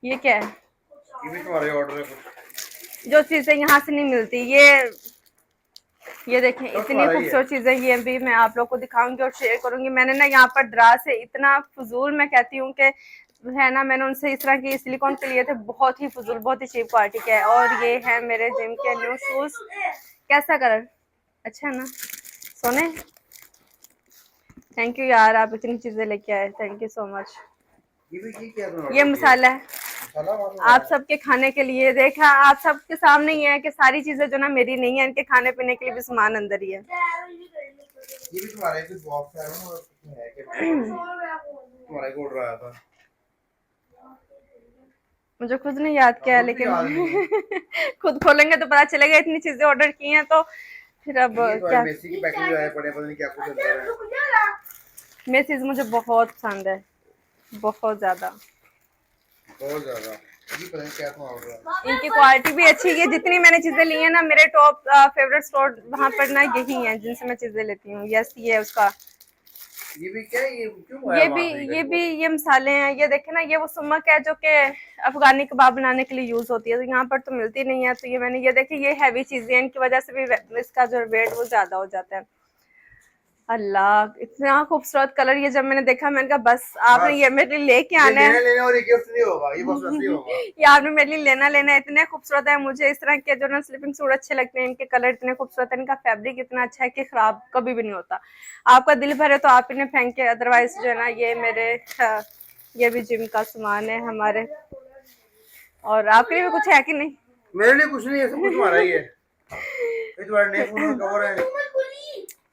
ये क्या है? ये भी तुम्हारे ऑर्डर है कुछ। जो चीजें यहाँ से नहीं मिलती, ये देखें इतनी तुम्हारा ही है। खूबसूरत चीजें, ये भी मैं आप लोग को दिखाऊंगी और शेयर करूंगी। मैंने ना यहाँ पर द्रास से इतना फजूल, मैं कहती हूँ कि है ना, मैंने उनसे इस तरह की सिलिकॉन के लिए थे, बहुत ही फजूल, बहुत ही चीप क्वालिटी के है। और ये है मेरे जिम के न्यू शूज। कैसा कलर? अच्छा है ना सोने? थैंक यू यार, आप इतनी चीजें लेके आए, थैंक यू सो मच। ये क्या तुम्हारा? ये मसाला है मसाला वाला आप सबके खाने के लिए। देखा आप सबके सामने ही है कि सारी चीजें जो ना मेरी नहीं है, इनके खाने पीने के लिए भी सामान अंदर ही है। ये भी तुम्हारे कुछ बॉक्स है ना, उसमें है कि तुम्हारे को ऑर्डर आया था। मुझे खुद नहीं याद क्या है, खुद भी याद नहीं लेकिन खुद खोलेंगे तो पता चलेगा, इतनी चीजें ऑर्डर की हैं तो फिर अब ये तो क्या। मेसी की पैकिंग जो है, पड़े पता नहीं क्या कुछ अंदर है। मेसीज मुझे बहुत पसंद है, बहुत ज्यादा। बहुत ज्यादा। ये पता नहीं क्या था ऑर्डर। इनकी क्वालिटी भी अच्छी है। जितनी मैंने चीजें ली हैं ना, मेरे टॉप फेवरेट स्टोर वहां पर ना यही हैं जिनसे मैं चीजें लेती हूँ। यस, ये है उसका। ये भी क्या है? ये क्यों आया वहाँ पे? ये मसाले हैं। ये देखे ना, ये वो सुमक है जो कि अफगानी कबाब बनाने के लिए यूज होती है, तो यहाँ पर तो मिलती नहीं है। तो ये मैंने, ये देखे, ये हैवी चीजें हैं, इनकी वजह से भी इसका जो वेट वो ज्यादा हो जाता है। अल्लाह, इतना खूबसूरत कलर। ये जब मैंने देखा मैंने कहा बस आपने ये मेरे लिए लेके आना है। लेने और ये गिफ्ट नहीं होगा, ये बस वैसे ही होगा। ये आपने मेरे लिए लेना है। इतने खूबसूरत है। मुझे इस तरह के जो ना स्लीपिंग सूट अच्छे लगते हैं, इनके कलर इतने खूबसूरत है, इनका फैब्रिक इतना अच्छा है कि खराब कभी भी नहीं होता। आपका दिल भरे तो आप इन्हें फेंक के, अदरवाइज जो है ना, ये मेरे ये भी जिम का सामान है हमारे। और आपके लिए भी कुछ है कि नहीं? मेरे लिए कुछ नहीं है, सब कुछ तुम्हारा ही है। ये तुम्हारे नए फोन का कवर है।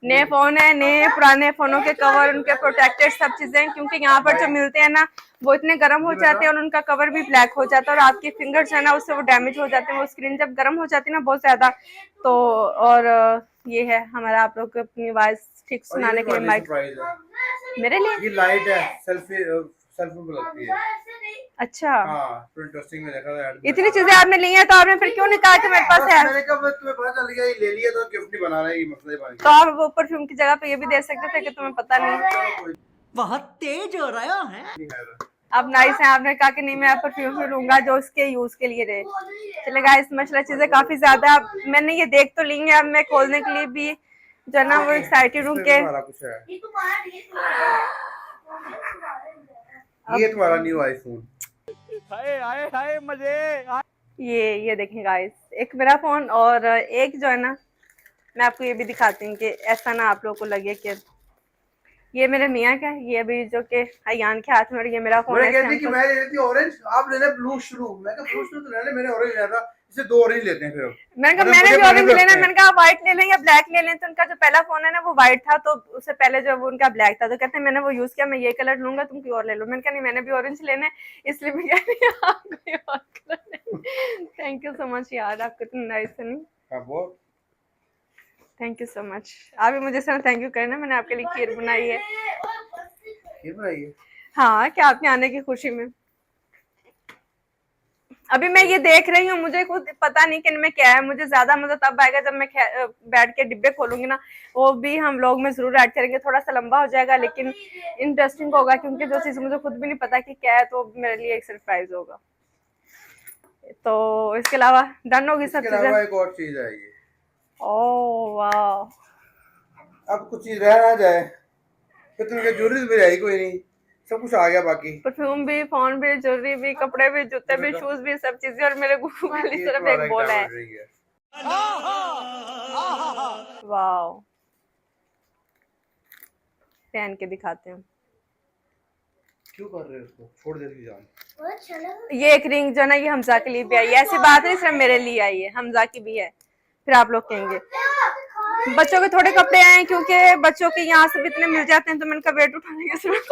नए फोन है, नए पुराने फोनों के कवर, उनके प्रोटेक्टेड सब चीजें, क्योंकि यहाँ पर जो मिलते हैं ना वो इतने गर्म हो जाते हैं और उनका कवर भी ब्लैक हो जाता है, और आपकी फिंगर्स है ना उससे वो डैमेज हो जाते हैं। वो स्क्रीन जब गर्म हो जाती है ना बहुत ज्यादा, तो और ये है हमारा आप लोग को अपनी आवाज ठीक सुनाने के लिए माइक मेरे लिए। ये लाइट है, सेल्फी पे लगती है। अच्छा, हाँ, तो इंटरेस्टिंग में देखा था ऐड में। इतनी चीजें आपने ली हैं तो आपने फिर क्यों नहीं कहा कि मेरे पास है? मैंने कहा तुम्हें पता चल गया, ये ले लिया तो गिफ्ट नहीं बना रहा है, ये मसला ही बन तो आप वो परफ्यूम की जगह पे ये भी दे सकते थे कि तुम्हें पता नहीं। गया। बहुत तेज हो रहा है। अब नाइस है, आपने कहा कि नहीं मैं परफ्यूम ही लूंगा जो उसके यूज के लिए रहे। चलेगा, इस मसला चीजें काफी ज्यादा। अब मैंने ये देख तो ली है, अब मैं खोलने के लिए भी जो है ना वो एक्साइटेड हूँ कि कुछ है। ये तुम्हारा न्यू आईफोन। हाय मजे। ये देखें गाइस, एक मेरा फोन और एक जो है ना, मैं आपको ये भी दिखाती हूँ कि ऐसा ना आप लोग को लगे कि ये मेरे मियाँ का है, ये अभी जो कि अयान के हाथ में, और ये मेरा फोन है। कहती कि मैं ले लेती ऑरेंज, आप ले ले ब्लू शुरू। मैं कहा ब्लू शुरू तो ले ले, मैंने ऑरेंज लिया था, इसे दो ऑरेंज लेते हैं फिर। मैंने कहा मैंने भी ऑरेंज लेना है। मैंने कहा व्हाइट ले लें या ब्लैक ले लें, तो उनका जो पहला फोन है ना वो व्हाइट था, तो उससे पहले जो वो उनका ब्लैक था, तो कहते हैं मैंने वो यूज किया, मैं ये कलर लूंगा, तुम कोई और ले लो। मैंने कहा नहीं, मैंने भी ऑरेंज लेना है, इसलिए मैं कह रही हूं आप कोई और colour. Thank you so much यार, आप कितने नाइस है। नहीं, हाँ बहुत। Thank you so much. आप भी मुझे सर थैंक यू करना, मैंने आपके लिए खीर बनाई है। ये बनाइए। हाँ, क्या आपके आने की खुशी में। अभी मैं ये देख रही हूँ, मुझे खुद पता नहीं कि इनमें क्या है। मुझे ज्यादा मजा तब आएगा जब मैं बैठ के डिब्बे खोलूंगी ना, वो भी हम लोग में जरूर ऐड करेंगे। थोड़ा सा लंबा हो जाएगा लेकिन इंटरेस्टिंग होगा, क्योंकि जो चीज मुझे खुद भी नहीं पता कि क्या है, तो मेरे लिए एक सरप्राइज होगा। तो इसके अलावा डन होगी सब चीजें। एक और चीज है ये। ओह वाह, अब कुछ चीज रह ना जाए फिर तुम्हें ज्वेलरी भी आई कोई नहीं, सब कुछ आ गया। बाकी परफ्यूम भी, फोन भी, ज्वेलरी भी, कपड़े भी, जूते भी, शूज भी, सब चीजें। और मेरे गुफू वाली तरफ एक बॉल है। वाह, पहन के दिखाते हैं। क्यों कर रहे हो उसको, छोड़ दे इसकी जान। ये एक रिंग जो है ना, ये हमजा के लिए भी आई है। ऐसी बात नहीं सिर्फ मेरे लिए आई है, हमजा की भी है। फिर आप लोग कहेंगे बच्चों के थोड़े कपड़े आए हैं, क्योंकि बच्चों के यहाँ से भी इतने मिल जाते हैं, तो मैंने कहा वेट उठाने की जरूरत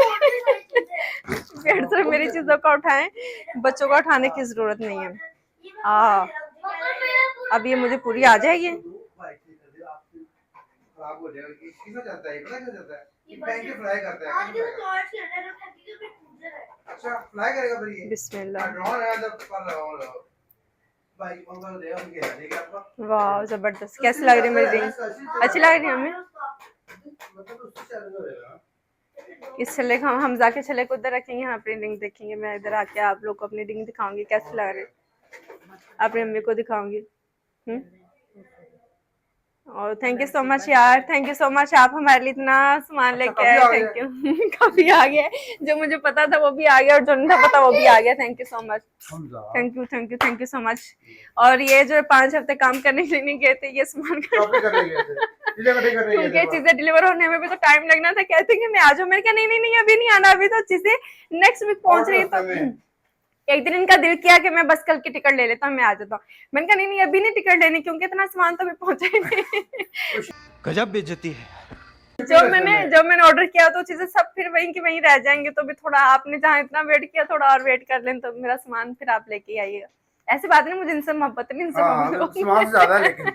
वेट सिर्फ मेरी चीजों का उठाएं, बच्चों का उठाने की जरूरत नहीं है। अब ये मुझे पूरी आ जाएगी। खराब हो जाएगा। किसमें चलता है, पता क्या चलता है, ये पैन के फ्राई करता है। अच्छा फ्राई करेगा फिर ये। बिस्मिल्लाह। ड्रोन है जब कर रहा हूं भाई, पंखा देगा मुझे देगा आपका। वाह जबरदस्त, कैसी लग रही है मेरी रिंग? अच्छी लग रही है हमें? मतलब उससे चैलेंज होएगा। इस छल्ले को हम जाके छल्ले को उधर रखेंगे, हम अपनी रिंग देखेंगे। मैं इधर आके आप लोग को अपनी रिंग दिखाऊंगी कैसी लग रही है, अपनी मम्मी को दिखाऊंगी। और थैंक यू सो मच यार, थैंक यू सो मच, आप हमारे लिए इतना सामान लेके आए, थैंक यू। काफी आ गया, जो मुझे पता था वो भी आ गया और जो नहीं था पता वो भी आ गया। Thank you so much, thank you thank you thank you so much. और ये जो 5 हफ्ते काम करने के लिए नहीं गए थे, ये सामान क्योंकि चीजें डिलीवर होने में भी तो टाइम लगना था। कहते कि मैं आ जाऊँ, मैंने कहा नहीं नहीं नहीं अभी नहीं आना, अभी तो चीजें नेक्स्ट वीक पहुंच रही। तो एक दिन इनका दिल किया कि मैं बस कल की टिकट ले लेता हूँ, मैं आ जाता हूँ। मैंने कहा नहीं नहीं अभी नहीं टिकट लेनी, क्योंकि इतना सामान तो अभी पहुंचा ही नहीं। गजब बेइज्जती है। जब मैंने ऑर्डर किया तो चीजें सब फिर वहीं की वहीं रह जाएंगे। तो भी थोड़ा आपने जहाँ इतना वेट किया, थोड़ा और वेट कर लें तो मेरा सामान फिर आप लेके आइएगा। ऐसी बात नहीं, मुझे इनसे मोहब्बत नहीं, इनसे सामान ज्यादा है लेकिन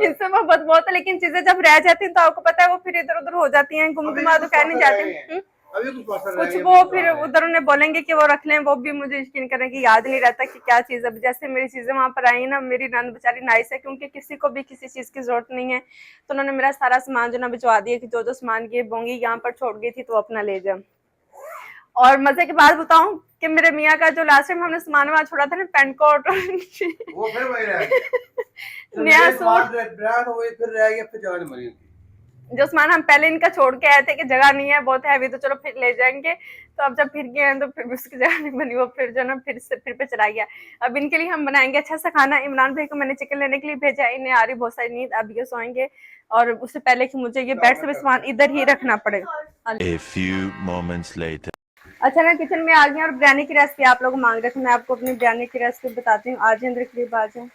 इनसे मोहब्बत बहुत है, लेकिन चीजें जब रह जाती हैं तो आपको पता है वो फिर इधर उधर हो जाती हैं, गुम गुमा तो कह नहीं जाते। अभी कुछ वो फिर उधर उन्हें बोलेंगे कि वो रख लें, वो भी मुझे यकीन करें कि याद नहीं रहता कि क्या चीज। अब जैसे मेरी चीजें वहां पर आई ना, मेरी नंद बेचारी नाइस है, क्योंकि किसी को भी किसी चीज की जरूरत नहीं है, तो उन्होंने मेरा सारा सामान जो ना भिजवा दिया कि जो सामान ये बोंगी यहाँ पर छोड़ गई थी तो अपना ले जाए। और मजे की बात बताऊं कि मेरे मियाँ का जो लास्ट टाइम हमने सामान वहां छोड़ा था ना, पेंट कोट वो फिर वही रह नया सूट, फिर रह गया, फिर जान मरी। जो सामान हम पहले इनका छोड़ के आए थे कि जगह नहीं है बहुत हैवी, तो चलो फिर ले जाएंगे। तो अब जब फिर गए हैं तो फिर उसकी जगह नहीं बनी, वो फिर जो ना फिर पे चला गया। अब इनके लिए हम बनाएंगे अच्छा सा खाना। इमरान भाई को मैंने चिकन लेने के लिए भेजा, इन्हें आ रही बहुत सारी नींद, अब ये सोएंगे। और उससे पहले कि मुझे ये बेड से भी सामान इधर ही रखना पड़े। A few moments later. अच्छा ना किचन में आ गई और बिरयानी की रेसिपी आप लोग मांग रहे थे, मैं आपको अपनी बिरयानी की रेसिपी बताती हूँ। आज अंदर करीब आ जाए।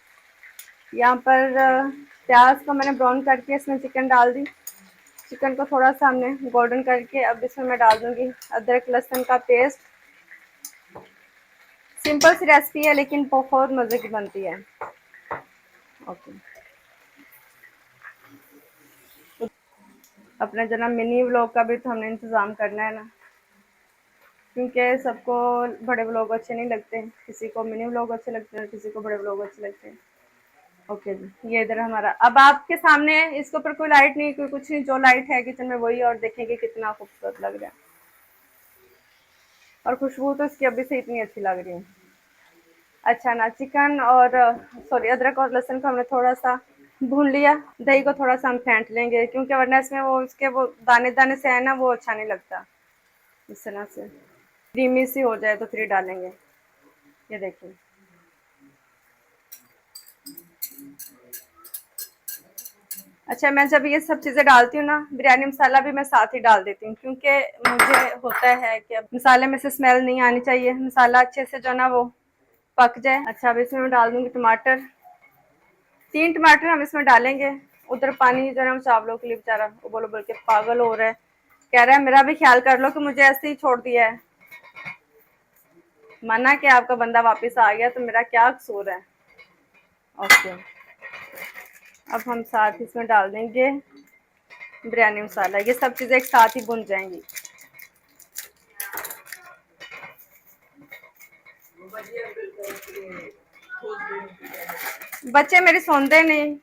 यहाँ पर प्याज को मैंने ब्राउन करके इसमें चिकन डाल दी। चिकन को थोड़ा सा हमने गोल्डन करके अब इसमें मैं डाल दूंगी अदरक लहसुन का पेस्ट। सिंपल सी रेसिपी है लेकिन बहुत मजे की बनती है। ओके, अपने जना मिनी व्लॉग का भी तो हमने इंतज़ाम करना है ना, क्योंकि सबको बड़े व्लॉग अच्छे नहीं लगते, किसी को मिनी व्लॉग अच्छे लगते हैं, किसी को बड़े व्लॉग अच्छे लगते हैं। ओके जी, ये इधर हमारा अब आपके सामने है, इसके ऊपर कोई लाइट नहीं, कोई कुछ नहीं, जो लाइट है किचन में वही। और देखेंगे कितना खूबसूरत लग रहा है, और खुशबू तो इसकी अभी से इतनी अच्छी लग रही है। अच्छा ना, चिकन और सॉरी अदरक और लहसुन को हमने थोड़ा सा भून लिया। दही को थोड़ा सा हम फेंट लेंगे, क्योंकि वरना इसमें वो उसके वो दाने दाने से है ना, वो अच्छा नहीं लगता। इस तरह से क्रीमी सी हो जाए तो फिर डालेंगे। ये देखिए, अच्छा मैं जब ये सब चीज़ें डालती हूँ ना, बिरयानी मसाला भी मैं साथ ही डाल देती हूँ, क्योंकि मुझे होता है कि अब मसाले में से स्मेल नहीं आनी चाहिए, मसाला अच्छे से जो ना वो पक जाए। अच्छा अब इसमें मैं डाल दूँगी टमाटर, 3 टमाटर हम इसमें डालेंगे। उधर पानी जो है चावलों के लिए बेचारा वो बोलो बोल के पागल हो रहा है, कह रहा है मेरा भी ख्याल कर लो कि मुझे ऐसे ही छोड़ दिया है। माना कि आपका बंदा वापस आ गया तो मेरा क्या कसूर है। ओके, अब हम साथ इसमें डाल देंगे बिरयानी मसाला, ये सब चीज़ें एक साथ ही भुन जाएंगी। बच्चे मेरे सोते नहीं,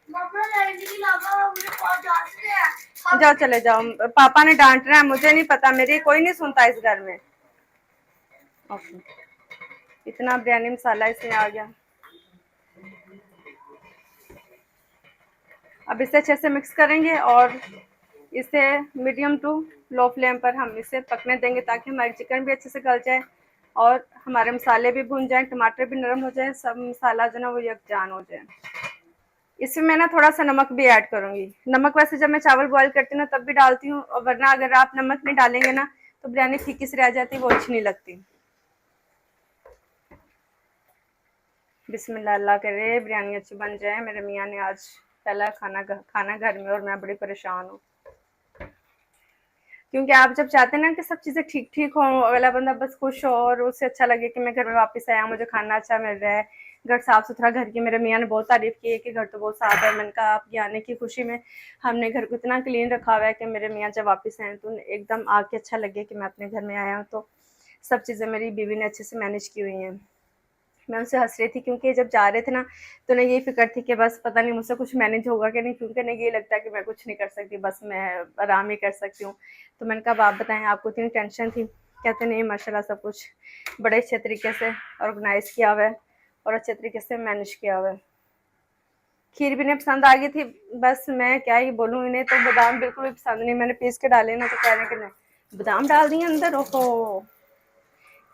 जाओ चले जाओ, पापा ने डांट रहा है, मुझे नहीं पता, मेरी कोई नहीं सुनता इस घर में। ओके, इतना बिरयानी मसाला इसमें आ गया। अब इसे अच्छे से मिक्स करेंगे और इसे मीडियम टू लो फ्लेम पर हम इसे पकने देंगे, ताकि हमारी चिकन भी अच्छे से गल जाए और हमारे मसाले भी भुन जाएं, टमाटर भी नरम हो जाए, सब मसाला जो ना वो यकजान हो जाए। इसमें मैं ना थोड़ा सा नमक भी ऐड करूंगी। नमक वैसे जब मैं चावल बॉईल करती हूँ ना तब भी डालती हूँ, और वरना अगर आप नमक नहीं डालेंगे ना तो बिरयानी फीकी सी रह जाती है, वो अच्छी नहीं लगती। बिस्मिल्लाह, अल्लाह करे बिरयानी अच्छी बन जाए। मेरे मियाँ ने आज पहला खाना घर में और मैं बड़ी परेशान हूँ, क्योंकि आप जब चाहते हैं ना कि सब चीज़ें ठीक ठीक हों, अगला बंदा बस खुश हो और उसे अच्छा लगे कि मैं घर में वापस आया, मुझे खाना अच्छा मिल रहा है, घर साफ सुथरा, घर की मेरे मियाँ ने बहुत तारीफ की है कि घर तो बहुत साफ है। मैंने कहा आपके आने की खुशी में हमने घर को इतना क्लीन रखा हुआ है कि मेरे मियाँ जब वापस आए तो एकदम आके अच्छा लगे कि मैं अपने घर में आया हूँ। तो सब चीज़ें मेरी बीवी ने अच्छे से मैनेज की हुई हैं। मैं उनसे हंस रही थी क्योंकि जब जा रहे थे ना तो उन्हें यही फिक्र थी कि बस पता नहीं मुझसे कुछ मैनेज होगा कि नहीं, क्योंकि उन्हें ये लगता है कि मैं कुछ नहीं कर सकती, बस मैं आराम ही कर सकती हूँ। तो मैंने कहा आप बताएं आपको इतनी टेंशन थी? कहते नहीं माशाल्लाह सब कुछ बड़े अच्छे तरीके से ऑर्गेनाइज किया हुआ है और अच्छे तरीके से मैनेज किया हुआ है। खीर भी इन्हें पसंद आ गई थी। बस मैं क्या ही बोलूँ, इन्हें तो बादाम बिल्कुल भी पसंद नहीं। मैंने पीस के डाले ना तो कह रहे हैं कि नहीं बादाम डाल दिए अंदर। ओहो,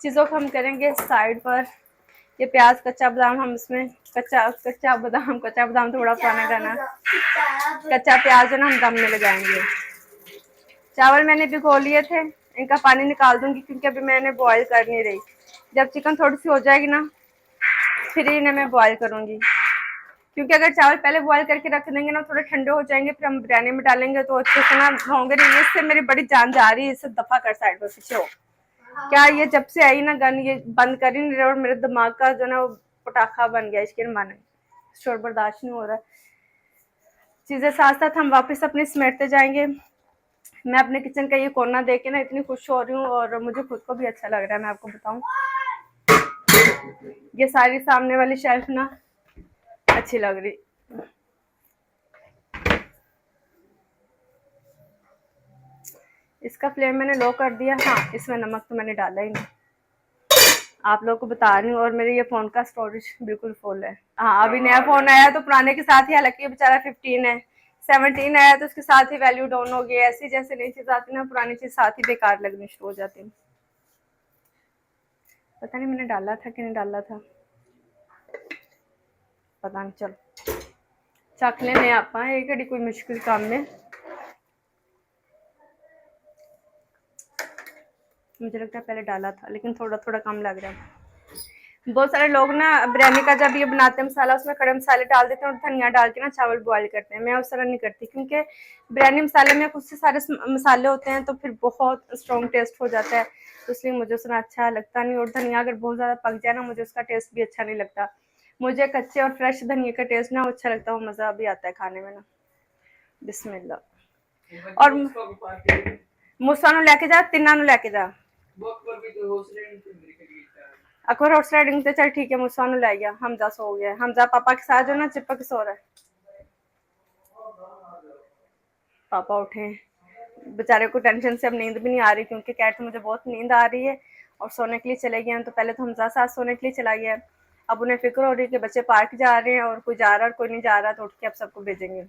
चीज़ों को हम करेंगे साइड पर। ये प्याज कच्चा बादाम हम इसमें कच्चा बादाम तो बड़ा पुराना गाना, कच्चा प्याज है ना हम दम में लगाएंगे। चावल मैंने भिगो लिए थे, इनका पानी निकाल दूंगी क्योंकि अभी मैंने बॉईल कर नहीं रही। जब चिकन थोड़ी सी हो जाएगी ना फिर इन्हें मैं बॉईल करूंगी, क्योंकि अगर चावल पहले बॉईल करके रख देंगे ना थोड़े ठंडे हो जाएंगे, फिर हम बिरयानी में डालेंगे तो अच्छे से ना होंगे नहीं। इससे मेरी बड़ी जान जा रही है, इससे दफा कर साइड पर पीछे हो। क्या ये जब से आई ना गन ये बंद कर ही नहीं रहा और मेरे दिमाग का जो ना पटाखा बन गया इसके माने, शोर बर्दाश्त नहीं हो रहा। चीजें साथ साथ हम वापस अपने समेटते जाएंगे। मैं अपने किचन का ये कोना देख के ना इतनी खुश हो रही हूँ और मुझे खुद को भी अच्छा लग रहा है। मैं आपको बताऊं, ये सारी सामने वाली शेल्फ ना अच्छी लग रही। इसका फ्लेम मैंने लो कर दिया। हाँ, इसमें नमक तो मैंने डाला ही नहीं, आप लोगों को बता रही हूँ। और मेरे ये फोन का स्टोरेज बिल्कुल फुल है। हाँ, अभी नया फोन आया तो पुराने के साथ ही, हालांकि बेचारा 15 है, 17 आया तो उसके साथ ही वैल्यू डाउन हो गई। ऐसी जैसे नई चीज आती ना पुरानी चीज साथ ही बेकार लगनी शुरू हो जाती है। पता नहीं मैंने डाला था कि नहीं डाला था, पता नहीं। चलो चख लेने आप, एक घड़ी कोई मुश्किल काम में। मुझे लगता है पहले डाला था लेकिन थोड़ा थोड़ा कम लग रहा है। बहुत सारे लोग ना बिरयानी का जब ये बनाते हैं मसाला उसमें खड़े मसाले डाल देते हैं और धनिया डाल के ना चावल बॉईल करते हैं। मैं उस तरह नहीं करती क्योंकि बिरयानी मसाले में कुछ से सारे मसाले होते हैं तो फिर बहुत स्ट्रॉन्ग टेस्ट हो जाता है, तो इसलिए मुझे उसमें अच्छा लगता नहीं। और धनिया अगर बहुत ज़्यादा पक जाए ना मुझे उसका टेस्ट भी अच्छा नहीं लगता। मुझे कच्चे और फ्रेश धनिया का टेस्ट ना अच्छा लगता है, वो मज़ा भी आता है खाने में ना। बिस्मिल्लाह। और मूसा लेके जा, तिन्ना लेके जा अकबर हॉर्स राइडिंग तो चल ठीक है। मूसा लै गया, हमजा सो गया। हमजा पापा के साथ जो ना चिपक सो रहा है। पापा उठे, बेचारे को टेंशन से अब नींद भी नहीं आ रही क्योंकि कैट मुझे बहुत नींद आ रही है और सोने के लिए चले गए हैं। तो पहले तो हमजा साथ सोने के लिए चला गया, अब उन्हें फिक्र हो रही है कि बच्चे पार्क जा रहे हैं और कोई जा रहा है और कोई नहीं जा रहा, तो उठ के अब सबको भेजेंगे।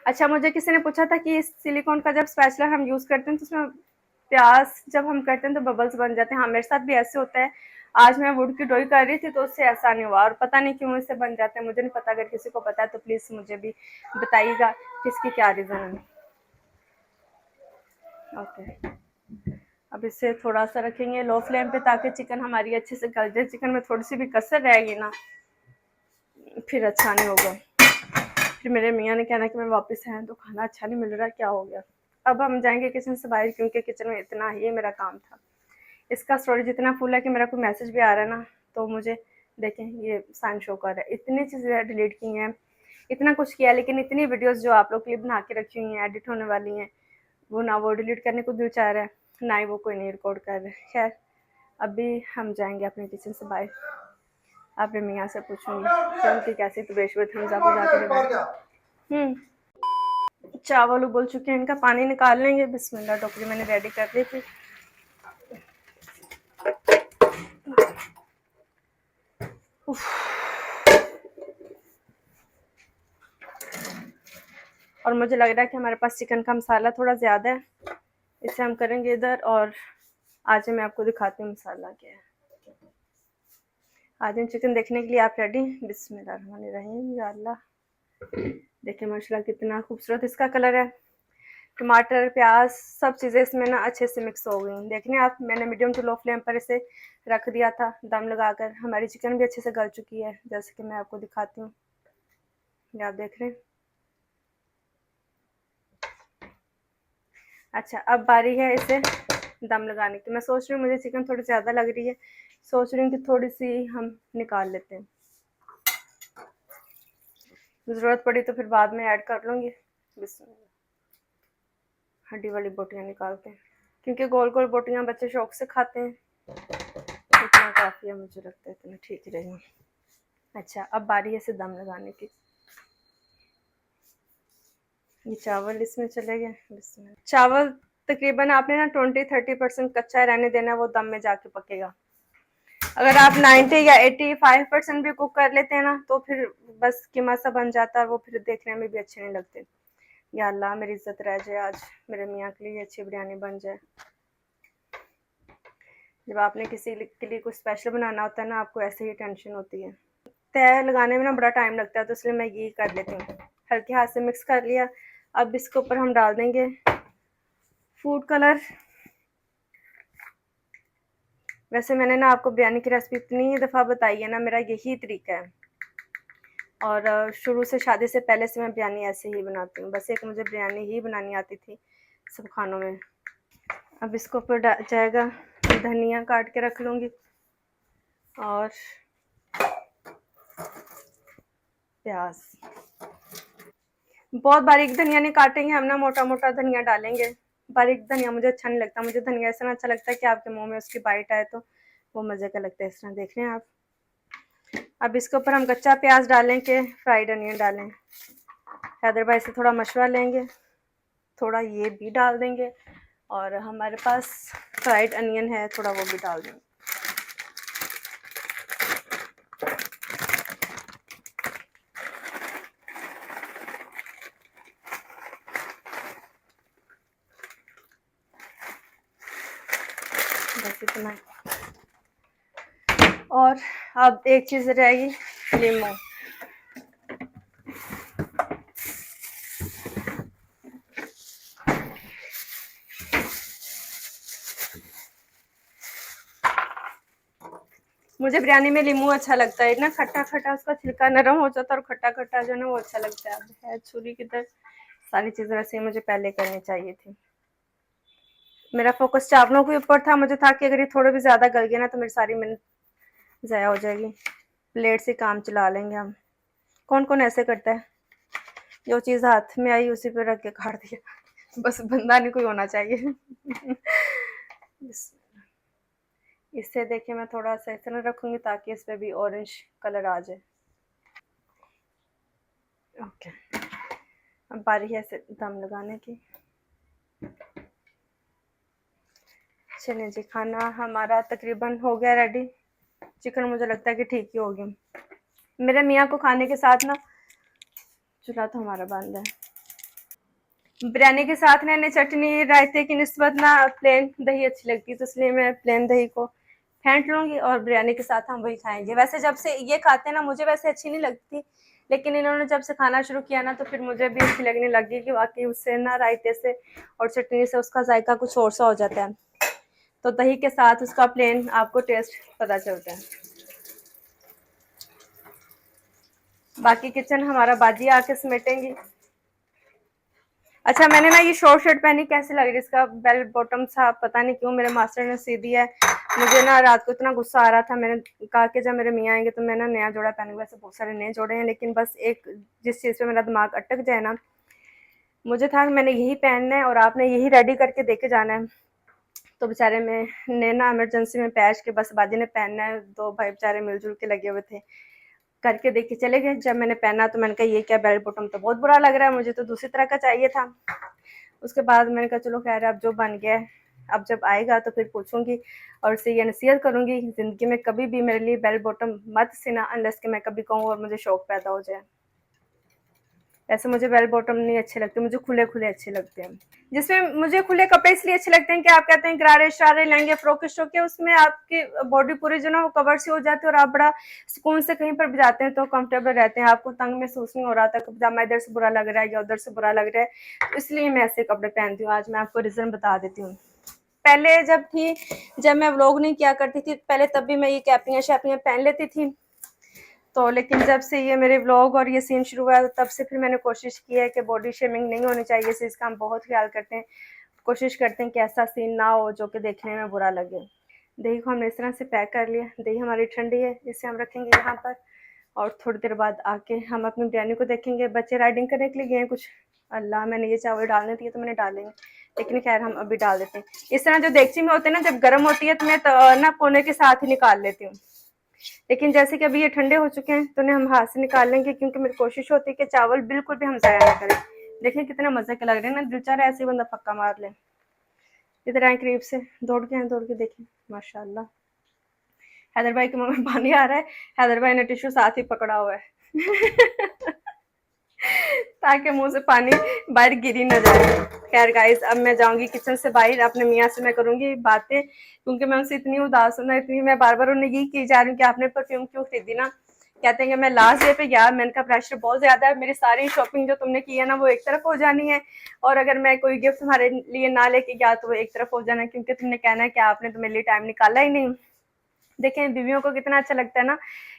अच्छा, मुझे किसी ने पूछा था कि इस सिलिकॉन का जब स्पैचुला हम यूज़ करते हैं तो उसमें प्याज जब हम करते हैं तो बबल्स बन जाते हैं। हाँ, मेरे साथ भी ऐसे होता है। आज मैं वुड की डोई कर रही थी तो उससे ऐसा नहीं हुआ और पता नहीं क्यों इससे बन जाते हैं, मुझे नहीं पता। अगर किसी को पता है तो प्लीज़ मुझे भी बताइएगा कि इसकी क्या रीज़न है। ओके, अब इसे थोड़ा सा रखेंगे लो फ्लेम पे ताकि चिकन हमारी अच्छे से गल जाए। चिकन में थोड़ी सी भी कसर रहेगी ना फिर अच्छा नहीं होगा। फिर मेरे मियाँ ने कहना कि मैं वापस आया तो खाना अच्छा नहीं मिल रहा, क्या हो गया। अब हम जाएंगे किचन से बाहर क्योंकि किचन में इतना ही मेरा काम था। इसका स्टोरेज इतना फुल है कि मेरा कोई मैसेज भी आ रहा है ना तो मुझे देखें ये साइन शो कर रहा है। इतनी चीज़ें डिलीट की हैं, इतना कुछ किया, लेकिन इतनी वीडियोस जो आप लोग क्लिप बना के रखी हुई हैं एडिट होने वाली हैं वो ना वो डिलीट करने को दिल चाह रहा है ना ही वो कोई नहीं रिकॉर्ड कर रहा है। खैर अभी हम जाएंगे अपने किचन से बाहर। अपने मियाँ से पूछूंगी कि उनकी कैसी तबीयत हुई, हम जाके चावल उबल चुके हैं, इनका पानी निकाल लेंगे। बिस्मिल्लाह, टोकरी मैंने रेडी कर दी थी। और मुझे लग रहा है कि हमारे पास चिकन का मसाला थोड़ा ज़्यादा है, इसे हम करेंगे इधर। और आज मैं आपको दिखाती हूँ मसाला क्या है। आज चिकन देखने के लिए आप रेडी? बिस्मिल्लाहिर्रहमानिर्रहीम। या अल्लाह, देखिए माशाल्लाह कितना खूबसूरत इसका कलर है। टमाटर प्याज सब चीज़ें इसमें ना अच्छे से मिक्स हो गई। देखने आप, मैंने मीडियम टू लो फ्लेम पर इसे रख दिया था दम लगाकर। हमारी चिकन भी अच्छे से गल चुकी है जैसे कि मैं आपको दिखाती हूँ, ये आप देख रहे हैं। अच्छा, अब बारी है इसे दम लगाने की। मैं सोच रही हूँ मुझे चिकन थोड़ी ज़्यादा लग रही है, सोच रही हूँ कि थोड़ी सी हम निकाल लेते हैं। ज़रूरत पड़ी तो फिर बाद में ऐड कर लूँगी। बिस्मिल्लाह। हड्डी वाली बोटियाँ निकालते हैं, क्योंकि गोल गोल बोटियाँ बच्चे शौक से खाते हैं। इतना काफ़ी है, मुझे लगता है इतना ठीक रहेगा। अच्छा, अब बारी है इसे दम लगाने की। ये चावल इसमें चले गए। बिस्मिल्लाह। चावल तकरीबन आपने ना 20-30% कच्चा रहने देना, वो दम में जाके पकेगा। अगर आप 90 या 85% भी कुक कर लेते हैं ना, तो फिर बस कीमा सा बन जाता है, वो फिर देखने में भी अच्छे नहीं लगते। या अल्लाह मेरी इज्जत रह जाए, आज मेरे मियाँ के लिए अच्छी बिरयानी बन जाए। जब आपने किसी के लिए कुछ स्पेशल बनाना होता है ना, आपको ऐसे ही टेंशन होती है। तय लगाने में ना बड़ा टाइम लगता है, तो इसलिए मैं यही कर लेती हूँ। हल्के हाथ से मिक्स कर लिया। अब इसके ऊपर हम डाल देंगे फूड कलर। वैसे मैंने ना आपको बिरयानी की रेसिपी इतनी दफ़ा बताई है ना, मेरा यही तरीका है। और शुरू से, शादी से पहले से मैं बिरयानी ऐसे ही बनाती हूँ। बस एक मुझे बिरयानी ही बनानी आती थी सब खानों में। अब इसके ऊपर जाएगा धनिया, काट के रख लूँगी, और प्याज। बहुत बारीक धनिया नहीं काटेंगे हम ना, मोटा मोटा धनिया डालेंगे। बारीक धनिया मुझे अच्छा नहीं लगता। मुझे धनिया इस तरह अच्छा लगता है कि आपके मुंह में उसकी बाइट आए, तो वो मज़े का लगता है। इस तरह देख रहे हैं आप। अब इसके ऊपर हम कच्चा प्याज डालें कि फ्राइड अनियन डालें, हैदर भाई से थोड़ा मशवरा लेंगे। थोड़ा ये भी डाल देंगे, और हमारे पास फ्राइड अनियन है, थोड़ा वो भी डाल देंगे। बस इतना। और अब एक चीज़ रहेगी, नींबू। मुझे बिरयानी में नींबू अच्छा लगता है, इतना खट्टा खट्टा, उसका छिलका नरम हो जाता है, और खट्टा खट्टा जो है ना, वो अच्छा लगता है। अब है छुरी की तरह। सारी चीज़ें वैसे मुझे पहले करनी चाहिए थी। मेरा फोकस चावलों के ऊपर था। मुझे था कि अगर ये थोड़े भी ज़्यादा गल गए ना, तो मेरी सारी मेहनत ज़ाया हो जाएगी। प्लेट से काम चला लेंगे हम। कौन कौन ऐसे करता है, जो चीज़ हाथ में आई उसी पे रख के काट दिया। बस बंदा नहीं कोई होना चाहिए। इससे देखिए, मैं थोड़ा सा इस तरह रखूँगी ताकि इस पर भी ऑरेंज कलर आ जाए। ओके, अब बारी है इसे दम लगाने की। चलिए जी, खाना हमारा तकरीबन हो गया रेडी। चिकन मुझे लगता है कि ठीक ही होगी। मेरे मियाँ को खाने के साथ ना, चूल्हा तो हमारा बंद है, बिरयानी के साथ ना इन्हें चटनी रायते की निस्बत ना प्लेन दही अच्छी लगती है, तो इसलिए मैं प्लेन दही को फेंट लूँगी, और बिरयानी के साथ हम वही खाएंगे। वैसे जब से ये खाते हैं ना, मुझे वैसे अच्छी नहीं लगती, लेकिन इन्होंने जब से खाना शुरू किया ना, तो फिर मुझे भी अच्छी लगने लगी कि वाकई उससे ना रायते से और चटनी से उसका जायका कुछ और सा हो जाता है। तो दही के साथ उसका प्लेन आपको टेस्ट पता चलता है। बाकी किचन हमारा बाजी आके समेटेंगी। अच्छा, मैंने ना ये शॉर्ट शर्ट पहनी, कैसे लग रही है? इसका बेल बॉटम सा पता नहीं क्यों मेरे मास्टर ने सी दिया है। मुझे ना रात को इतना गुस्सा आ रहा था, मैंने कहा कि जब मेरे मियाँ आएंगे तो मैं ना नया जोड़ा पहनूंगी। वैसे बहुत सारे नए जोड़े हैं, लेकिन बस एक जिस चीज़ पे मेरा दिमाग अटक जाए ना, मुझे था कि मैंने यही पहनना है और आपने यही रेडी करके दे के जाना है। तो बेचारे में ने ना इमरजेंसी में पैच के बस बाजी ने पहनना है। दो भाई बेचारे मिलजुल के लगे हुए थे, करके देख के चले गए। जब मैंने पहना तो मैंने कहा ये क्या, बेल बॉटम तो बहुत बुरा लग रहा है, मुझे तो दूसरी तरह का चाहिए था। उसके बाद मैंने कहा चलो खैर, अब जो बन गया है, अब जब आएगा तो फिर पूछूंगी और उससे ये नसीहत करूंगी, ज़िंदगी में कभी भी मेरे लिए बेल बॉटम मत सीना, अनलेस कि मैं कभी कहूँ और मुझे शौक पैदा हो जाए। ऐसे मुझे बेल बॉटम नहीं अच्छे लगते, मुझे खुले खुले अच्छे लगते हैं। जिसमें मुझे खुले कपड़े इसलिए अच्छे लगते हैं कि आप कहते हैं गरारे शरारे लहंगे फ्रॉक स्टोक के, उसमें आपकी बॉडी पूरी जो ना वो कवर सी हो जाती है, और आप बड़ा सुकून से कहीं पर भी जाते हैं तो कंफर्टेबल रहते हैं। आपको तंग महसूस नहीं हो रहा था कि पजामा इधर से बुरा लग रहा है या उधर से बुरा लग रहा है। तो इसलिए मैं ऐसे कपड़े पहनती हूँ। आज मैं आपको रीज़न बता देती हूँ। पहले जब मैं व्लॉग नहीं किया करती थी पहले, तब भी मैं ये कैपियाँ शैपियाँ पहन लेती थी। तो लेकिन जब से ये मेरे व्लॉग और ये सीन शुरू हुआ, तब से फिर मैंने कोशिश की है कि बॉडी शेमिंग नहीं होनी चाहिए। इस चीज़ का हम बहुत ख्याल करते हैं, कोशिश करते हैं कि ऐसा सीन ना हो जो कि देखने में बुरा लगे। दही को हमने इस तरह से पैक कर लिया। दही हमारी ठंडी है, इसे हम रखेंगे यहाँ पर। और थोड़ी देर बाद आके हम अपनी बिरयानी को देखेंगे। बच्चे राइडिंग करने के लिए गए हैं कुछ। अल्लाह, मैंने ये चावल डालने दिए तो मैंने डालेंगे, लेकिन खैर हम अभी डाल देते हैं। इस तरह जो देगची में होते हैं ना, जब गर्म होती है तो मैं ना पोने के साथ ही निकाल लेती हूँ, लेकिन जैसे कि अभी ये ठंडे हो चुके हैं तो उन्हें हम हाथ से निकाल लेंगे, क्योंकि मेरी कोशिश होती है कि चावल बिल्कुल भी हम ज़ाया ना करें। देखिए कितने मज़े के लग रहे हैं ना, दिल चाह रहा है ऐसे ही बंदा पक्का मार ले। इधर आए करीब से, दौड़ के हैं, दौड़ के देखें माशाल्लाह। हैदर भाई के मुंह में पानी आ रहा है। हैदर भाई ने टिश्यू साथ ही पकड़ा हुआ है ताकि मुंह से पानी बाहर गिरी ना जाए। खैर गाइस, अब मैं जाऊंगी किचन से बाहर, अपने मियाँ से मैं करूंगी बातें, क्योंकि मैं उनसे इतनी उदास हूं ना, इतनी मैं बार बार उन्हें यही की जा रही हूँ कि आपने परफ्यूम क्यों खरीदी ना। कहते हैं कि मैं लास्ट डे पे गया, मैंने का प्रेशर बहुत ज्यादा है, मेरी सारी शॉपिंग जो तुमने की है ना वो एक तरफ हो जानी है, और अगर मैं कोई गिफ्ट तुम्हारे लिए ना लेके गया तो वो एक तरफ हो जाना है, क्योंकि तुमने कहना है कि आपने तो मेरे लिए टाइम निकाला ही नहीं। देखें बीवियों को कितना अच्छा लगता है ना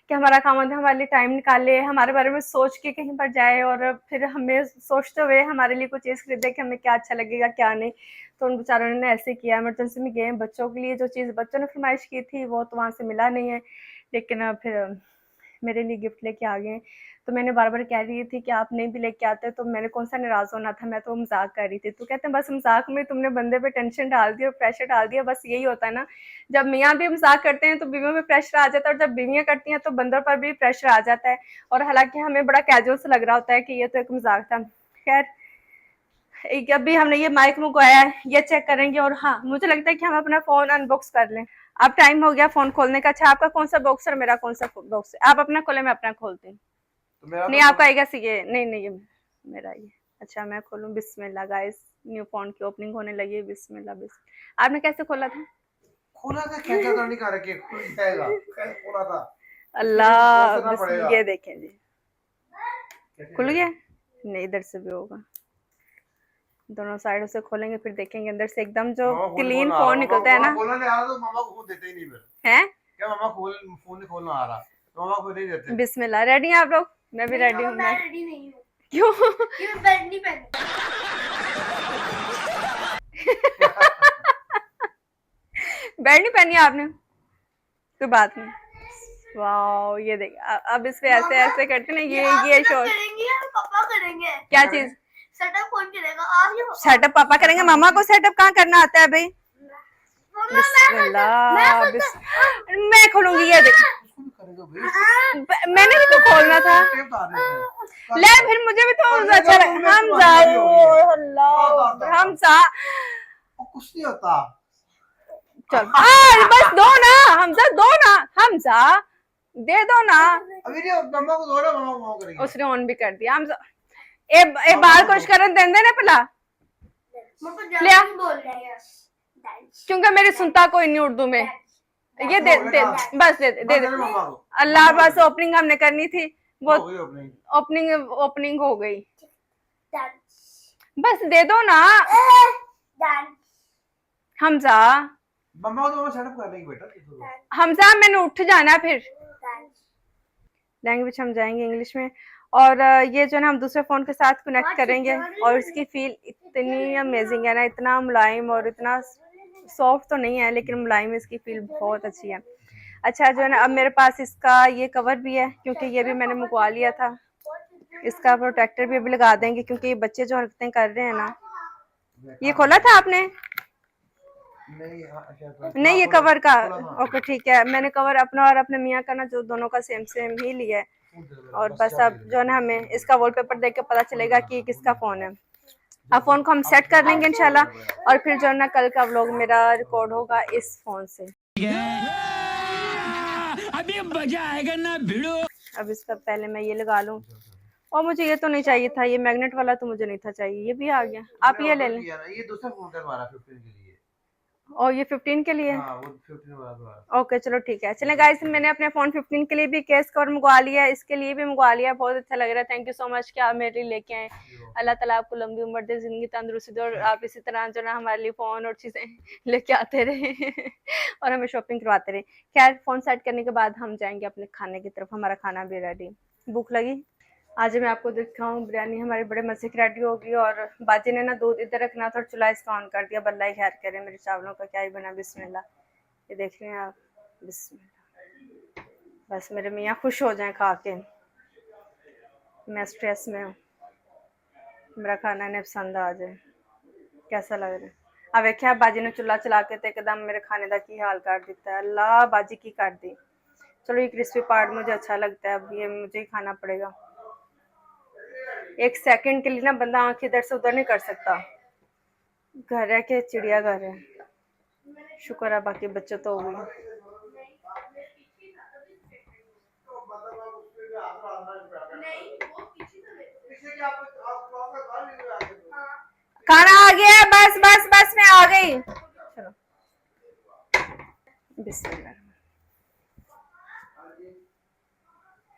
कि हमारा खामद हमारे लिए टाइम निकाले, हमारे बारे में सोच के कहीं पर जाए, और फिर हमें सोचते हुए हमारे लिए कोई चीज़ खरीदे कि हमें क्या अच्छा लगेगा क्या नहीं। तो उन बेचारों ने ऐसे किया, इमरजेंसी में गए बच्चों के लिए, जो चीज़ बच्चों ने फरमाइश की थी वो तो वहाँ से मिला नहीं है, लेकिन फिर मेरे लिए गिफ्ट लेके आ गए। तो मैंने बार बार कह रही थी कि आप नहीं भी लेके आते तो मैंने कौन सा नाराज़ होना था, मैं तो मजाक कर रही थी। तो कहते हैं बस मजाक में तुमने बंदे पे टेंशन डाल दी और प्रेशर डाल दिया, बस यही होता है ना, जब मियाँ भी मजाक करते हैं तो बीवियों में प्रेशर आ जाता है, और जब बीवियाँ करती हैं तो बंदों पर भी प्रेशर आ जाता है, और हालांकि हमें बड़ा कैजुअल सा लग रहा होता है कि ये तो एक मजाक था। खैर अभी हमने ये माइक मंगवाया है, ये चेक करेंगे, और हाँ मुझे लगता है कि हम अपना फोन अनबॉक्स कर लें। अब टाइम हो गया फोन खोलने का। अच्छा आपका कौन सा बॉक्स है, मेरा कौन सा बॉक्स है? आप अपना खोले, मैं अपना खोलती हूँ। नहीं आपका आएगा सी ये, नहीं ये मेरा ये। अच्छा मैं खोलूँ, बिस्मिल्लाह गाइस, न्यू फोन की ओपनिंग होने लगी है, बिस्मिल्लाह बिस्मिल्लाह। आपने कैसे खोला था? खोला था, खेचा तो नहीं कर रखे, खुल जाएगा, कैसे खोला था? अल्लाह, ये देखें जी, खुल गया। नहीं इधर से भी होगा, दोनों साइडों से खोलेंगे फिर देखेंगे अंदर से एकदम जो क्लीन फोन निकलता है ना। खोलने आ रहा तो मामा को देते ही नहीं, फिर है क्या मामा फोन नहीं खोलना आ रहा तो मामा को नहीं देते। बिस्मिल्लाह। रेडी हैं आप लोग? मैं भी रेडी हूँ। मैं रेडी नहीं हूँ, क्यों? ये बेड नहीं पहन। बेड नहीं पहनी आपने? कोई बात नहीं। वाओ ये देख, अब इस पे ऐसे ऐसे करते ना, ये शोर करेंगे या पापा करेंगे? क्या चीज? सेटअप कौन करेगा, आप या पापा? सेटअप पापा करेंगे, मामा को सेटअप कहाँ करना आता है भाई? बिस्मिल्लाह मैं खोलूंगी, ये देख। मैंने भी तो खोलना था। ले फिर मुझे भी तो अच्छा लगा। हम जाओ अल्लाह, हम सा कुछ नहीं होता। चल बस दो ना हमजा, दो ना हमजा, दे दो ना। अभी नहीं, मम्मा को दो ना, मम्मा को करेंगे। उसने ऑन भी कर दिया। हमजा ए बाल कुछ करन देंदे ने भला लिया, क्योंकि मेरी सुनता कोई नहीं उर्दू में। ये दे बस दे अल्लाह, बस ओपनिंग हमने करनी थी, वो ओपनिंग हो गई, बस दे दो ना हमजा। मम्मा को तो सेटअप कर लेंगे बेटा। हमजा मैंने उठ जाना, फिर लैंग्वेज हम जाएंगे इंग्लिश में। और ये जो है ना हम दूसरे फ़ोन के साथ कनेक्ट करेंगे, और इसकी फील इतनी अमेजिंग है ना, इतना मुलायम और इतना सॉफ्ट तो नहीं है लेकिन मुलायम, इसकी फील बहुत अच्छी है। अच्छा जो है ना, अब मेरे पास इसका ये कवर भी है, क्योंकि ये भी मैंने मंगवा लिया था। इसका प्रोटेक्टर भी अभी लगा देंगे, क्योंकि ये बच्चे जो हरकतें कर रहे हैं ना। ये खोला था आपने? नहीं ये कवर का, ओके ठीक है। मैंने कवर अपना और अपने मियाँ का ना, जो दोनों का सेम ही लिया है, और बस अब जो है ना हमें इसका वॉलपेपर देख के पता चलेगा कि किसका फोन है। अब फोन को हम सेट कर लेंगे इंशाल्लाह, और फिर जो है ना कल का व्लॉग मेरा रिकॉर्ड होगा इस फोन से। अभी मजा आएगा ना भिड़ो। अब इसका पहले मैं ये लगा लूं, और मुझे ये तो नहीं चाहिए था, ये मैग्नेट वाला तो मुझे नहीं था चाहिए, ये भी आ गया। आप ये ले लें। ये दूसरा फोन था हमारा 15 के लिए, और ये 15 के लिए। हाँ, वो 15 वाला। ओके चलो ठीक है। चलें गाइस, मैंने अपने फोन 15 के लिए भी केस कवर मंगवा लिया है, इसके लिए भी मंगवा लिया, बहुत अच्छा लग रहा है। थैंक यू सो मच कि आप मेरे लिए लेके आए। अल्लाह ताला आपको लंबी उम्र दे, जिंदगी तंदुरुस्ती दे, और आप इसी तरह जो ना हमारे लिए फोन और चीजें लेके आते रहे और हमें शॉपिंग करवाते रहे। खैर फोन सेट करने के बाद हम जाएंगे अपने खाने की तरफ, हमारा खाना भी रेडी। भूख लगी, आज मैं आपको दिखाऊं बिरयानी हमारी बड़े मजे की रेडी होगी। और बाजी ने ना दूध इधर रखना था और चूल्हा इसका ऑन कर दिया, बल्ला ही खैर करे मेरे चावलों का क्या ही बना। बिस्मिल्लाह, ये देख रहे हैं आप, बिस्मिल्लाह बस मेरे मियाँ खुश हो जाएं खा के, मैं स्ट्रेस में हूँ, मेरा खाना इन्हें पसंद आ जाए। कैसा लग रहा है? अब वेख्या बाजी ने चुल्हा चला के तो एकदम मेरे खाने का की हाल कर दिता है। अल्लाह बाजी की कर दी। चलो ये क्रिस्पी पार्ट मुझे अच्छा लगता है, अब ये मुझे ही खाना पड़ेगा। एक सेकंड के लिए ना बंदा आंख इधर से उधर नहीं कर सकता। घर है कि चिड़ियाघर है। शुक्र है बाकी बच्चे तो हो गए। खाना आ गया, बस बस बस मैं आ गई। चलो बिस्मिल्लाह।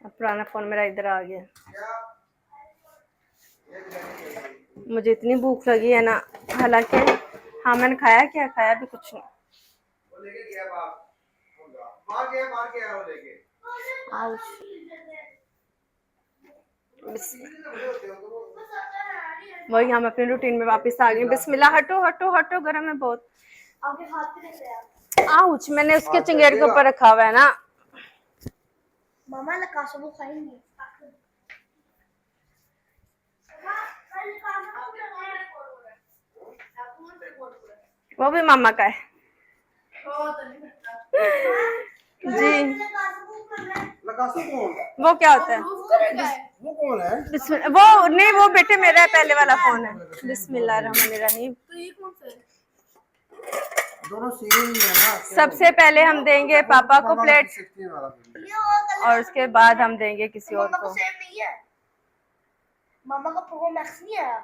अब पुराना फोन मेरा इधर आ गया। मुझे इतनी भूख लगी है ना, हालांकि हाँ मैंने खाया, क्या खाया भी कुछ नहीं। वही हम अपने रूटीन में वापस आ गए। बिस्मिल्लाह। हटो हटो हटो, गर्म है बहुत। आउच, मैंने उसके चंगेड़ के ऊपर रखा हुआ है ना। मामा लकाशो वो खाएंगे। वो भी मामा का है जी। वो क्या होता है? वो कौन है? वो नहीं, वो बेटे मेरा है, पहले वाला फोन है। बिस्मिल्लाह रहमान रहीम। दोनों सेम ही है ना। सबसे पहले हम देंगे पापा को प्लेट, और उसके बाद हम देंगे किसी और को। सेम नहीं है, मामा का प्रो मैक्स नहीं आया।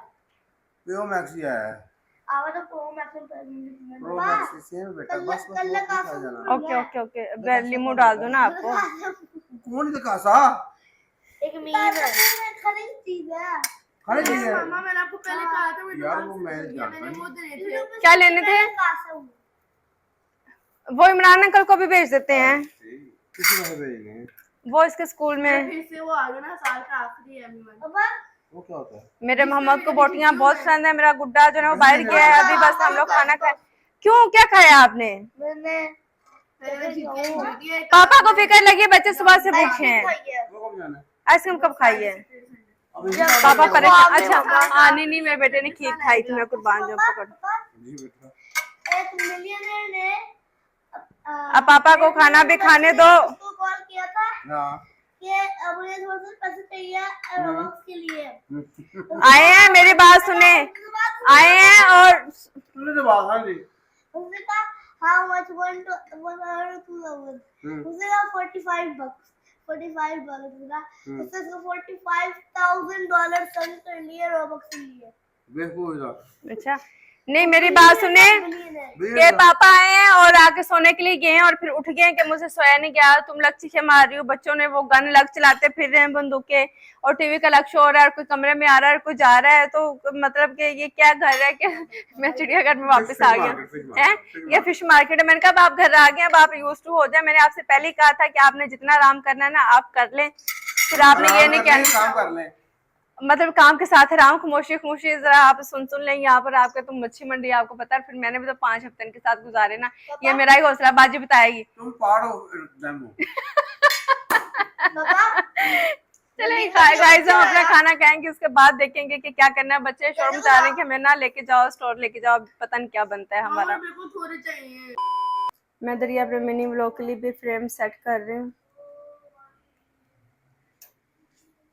प्रो मैक्स ही है। आवा तो pro max pro max same बेटा, बस बस वो खा जाना। ओके ओके ओके, वैल्यूम डाल दो ना आपको। कौन दिखासा? एक मीम है, खाने की चीज है। खाने की है मामा मैंने आपको पहले कहा था, यार, वो मैं जानता मैंने वो नहीं। देने थे। क्या लेने थे? वो इमरान अंकल को भी भेज देते हैं, किसी को भेजेंगे? वो इसके स्कूल में। फिर से वो आ गया ना, साल का आखिरी है पापा। वो क्या होता है? मेरे मोहम्मद को बोटियां बहुत पसंद है। मेरा गुड्डा जो है वो बाहर गया है अभी, बस हम लोग खाना खाए। क्यों, क्या खाया आपने? मैंने पापा को फिक्र लगी, बच्चे सुबह से भूखे हैं। वो कब जाना है? आइसक्रीम कब खाई है? अभी पापा परेशान। अच्छा हाँ, नहीं नहीं, मेरे बेटे ने खीर खाई थी, मैं कुर्बान जो पकड़। जी बेटा। एक मिलियनर ने अब पापा को खाना भी खाने दो। उसको कॉल किया था हाँ। कि मुझे थोड़ा सा पैसे चाहिए रोबॉक्स के लिए। आए हैं, मेरी बात सुने, आए हैं और तूने तो बात हाँ जी। उसने कहा हाउ मच वन टू 1,000 उसने कहा 45 bucks, $45 बोला। उसने इसको $45,000 सेंड कर लिए रोबॉक्स के लिए। बेवकूफ इधर। अच्छा नहीं, मेरी बात सुने के पापा आए हैं और आके सोने के लिए गए हैं और फिर उठ गए कि मुझे सोया नहीं गया, तुम लग चीखे मार रही हो। बच्चों ने वो गन लग चलाते फिर रहे हैं बंदूकें, और टीवी का लग शो हो रहा है, और कोई कमरे में आ रहा है, कोई जा रहा है। तो मतलब कि ये क्या घर है कि मैं चिड़ियाघर में वापस आ गया है? ये फिश मार्केट है। मैंने कहा अब आप घर आ गए, अब आप यूज टू हो जाए। मैंने आपसे पहले ही कहा था कि आपने जितना आराम करना है ना आप कर लें, फिर आपने ये नहीं कहना काम कर ले। मतलब काम के साथ आराम, खामोशी खामोशी जरा आप सुन लें। यहाँ पर आपका तो मच्छी मंडी आपको पता है, फिर मैंने भी तो 5 हफ्ते के साथ गुजारे ना। ये मेरा ही हौसला, बाजी बताएगी। तुम पाड़ो डेमो। चले गाइस, हम अपना खाना खाएंगे, उसके बाद देखेंगे कि क्या करना है। बच्चे शोर मचा रहे हैं कि हमें ना लेके जाओ स्टोर, लेके जाओ, पता नहीं क्या बनता है हमारा। मैं दरिया अपने मिनी व्लॉग के लिए भी फ्रेम सेट कर रही हूँ।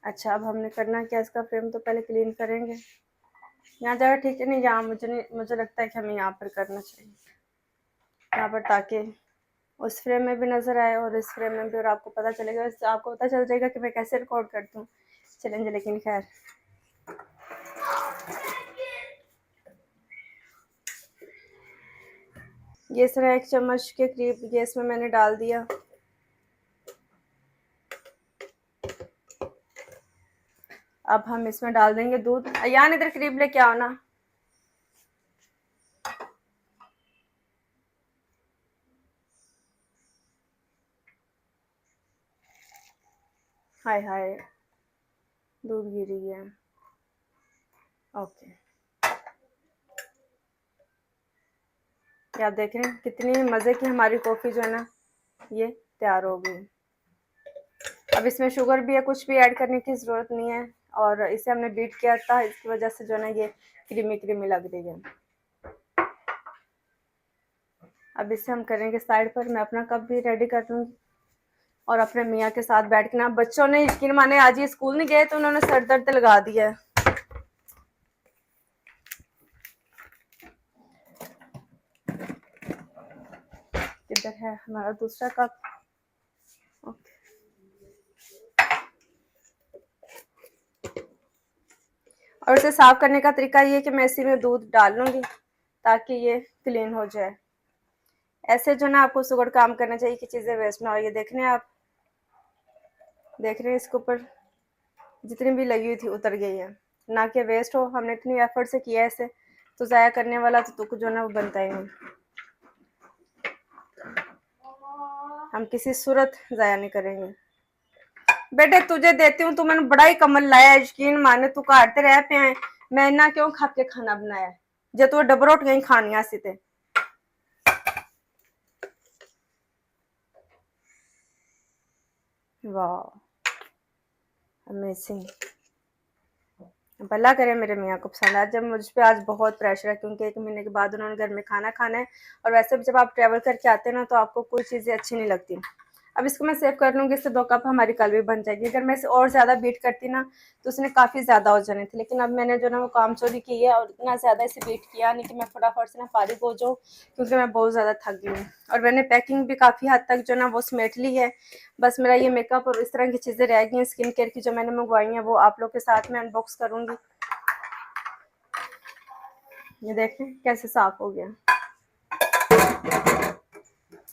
अच्छा अब हमने करना क्या, इसका फ्रेम तो पहले क्लीन करेंगे। यहाँ जगह ठीक है नहीं, यहाँ मुझे लगता है कि हमें यहाँ पर करना चाहिए, यहाँ पर, ताकि उस फ्रेम में भी नज़र आए और इस फ्रेम में भी, और आपको पता चलेगा, आपको पता चल जाएगा कि मैं कैसे रिकॉर्ड करती हूँ। चलेंगे, लेकिन खैर ये इस तरह 1 चम्मच के करीब ये इसमें मैंने डाल दिया। अब हम इसमें डाल देंगे दूध। अयान इधर करीब लेके आओ ना। हाय हाय, दूध गिरी है। ओके, क्या आप देख रहे हैं कितनी मज़े की हमारी कॉफ़ी जो है ना ये तैयार हो गई। अब इसमें शुगर भी है, कुछ भी ऐड करने की ज़रूरत नहीं है, और इसे हमने बीट किया था, इसकी वजह से जो है ना ये क्रीमी क्रीमी लग रही है। अब इसे हम करेंगे साइड पर। मैं अपना कप भी रेडी कर लूँगी और अपने मियाँ के साथ बैठ के ना, बच्चों ने यकीन माने आज ये स्कूल नहीं गए तो उन्होंने सर दर्द लगा दिया है। किधर है हमारा दूसरा कप? ओके। और इसे साफ करने का तरीका ये है कि मैं इसी में दूध डाल लूँगी ताकि ये क्लीन हो जाए। ऐसे जो ना आपको सुगड़ काम करना चाहिए कि चीज़ें वेस्ट ना हो। ये देख रहे हैं आप, देख रहे हैं इसके ऊपर जितनी भी लगी हुई थी उतर गई है, ना कि वेस्ट हो। हमने इतनी एफर्ट से किया है इसे, तो ज़ाया करने वाला तो कुछ जो ना वो बनता ही नहीं। हम किसी सूरत ज़ाया नहीं करेंगे। बेटे तुझे देती हूँ, तू मैंने बड़ा ही कमल लाया है, यकीन माने तू काटते रह पे हैं, मैं ना क्यों खा के खाना बनाया जे तू डबर रोटियां खानियां सी ते। वाह अमेजिंग। भला करे मेरे मियाँ को पसंद। आज जब मुझ पे आज बहुत प्रेशर है क्योंकि 1 महीने के बाद उन्होंने घर में खाना खाना है, और वैसे भी जब आप ट्रैवल करके आते हैं ना तो आपको कोई चीज़ें अच्छी नहीं लगती। अब इसको मैं सेव कर लूँगी, इससे 2 कप हमारी कल भी बन जाएगी। अगर मैं इसे और ज़्यादा बीट करती ना तो उसने काफ़ी ज़्यादा हो जाने थे, लेकिन अब मैंने जो ना वो काम चोरी की है और इतना ज़्यादा इसे बीट किया नहीं कि मैं फटाफट से ना फारिग हो जाऊँ, क्योंकि मैं बहुत ज़्यादा थक गई हूँ। और मैंने पैकिंग भी काफ़ी हद तक जो ना वो समेट ली है। बस मेरा ये मेकअप और इस तरह की चीज़ें रह गई हैं स्किन केयर की जो मैंने मंगवाई हैं, वो आप लोग के साथ में अनबॉक्स करूँगी। ये देखें कैसे साफ हो गया।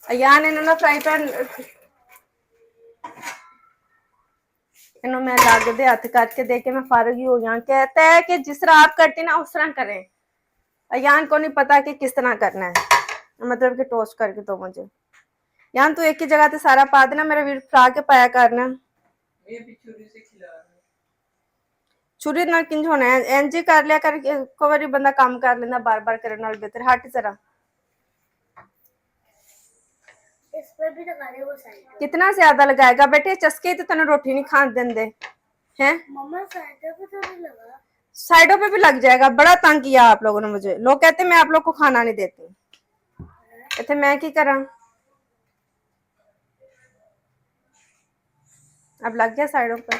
अयान इन्होंने फ्राई पैन इन्हों मैं लाग दे हथ करके दे के मैं फारग ही हो गया। कहता है कि जिस तरह आप करते ना उस तरह करें। अयान को नहीं पता कि किस तरह करना है, मतलब कि टोस्ट करके तो मुझे यान तू एक ही जगह ते सारा पा देना, मेरा वीर फ्रा के पाया करना। छुरी ना किंज होना है, एंजी कर लिया कर, को बारी बंदा काम कर लेना, बार बार करने नाल बेहतर। हट जरा, इस पर भी लगा दे वो साइड पे। कितना ज्यादा लगाएगा बेटे, चस्के तो तेने रोटी नहीं खान देंदे हैं। मम्मा साइड पे तो नहीं लगा। साइडों पे भी लग जाएगा। बड़ा तंग किया आप लोगों ने मुझे। लोग कहते मैं आप लोग को खाना नहीं देती, इतने मैं की करा। अब लग गया साइडों पर।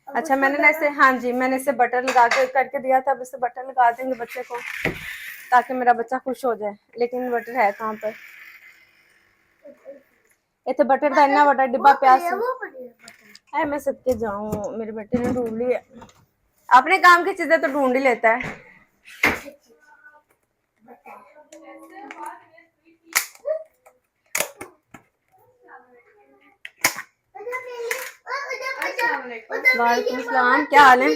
अच्छा मैंने ना इसे, हाँ जी मैंने इसे बटर लगा के करके दिया था। अब इसे बटर लगा देंगे बच्चे को ताकि मेरा बच्चा खुश हो जाए। लेकिन बटर है कहाँ पर? इतने बटर का इतना बड़ा डिब्बा प्याज है। मैं सबके जाऊं, मेरे बेटे ने ढूंढ ली है। अपने काम की चीजें तो ढूंढ ही लेता है। वालेकुम सलाम, क्या हाल है?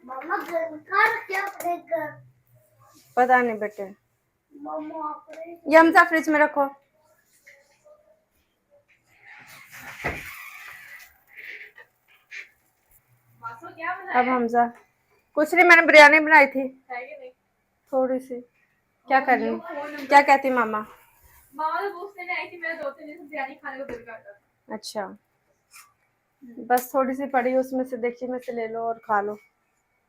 मम्मा घर का क्या पड़ेगा? पता नहीं बेटे, मम्मा ये हमसा फ्रिज में रखो। अब हमजा कुछ नहीं, मैंने बिरयानी बनाई थी थोड़ी सी। क्या करनी, क्या कहती मामा? मामा तो पूछने में आई थी, मेरा 2-3 दिन से बिरयानी खाने को दिल करता था। अच्छा बस थोड़ी सी पड़ी, उसमें से देखिए में से ले लो और खा लो।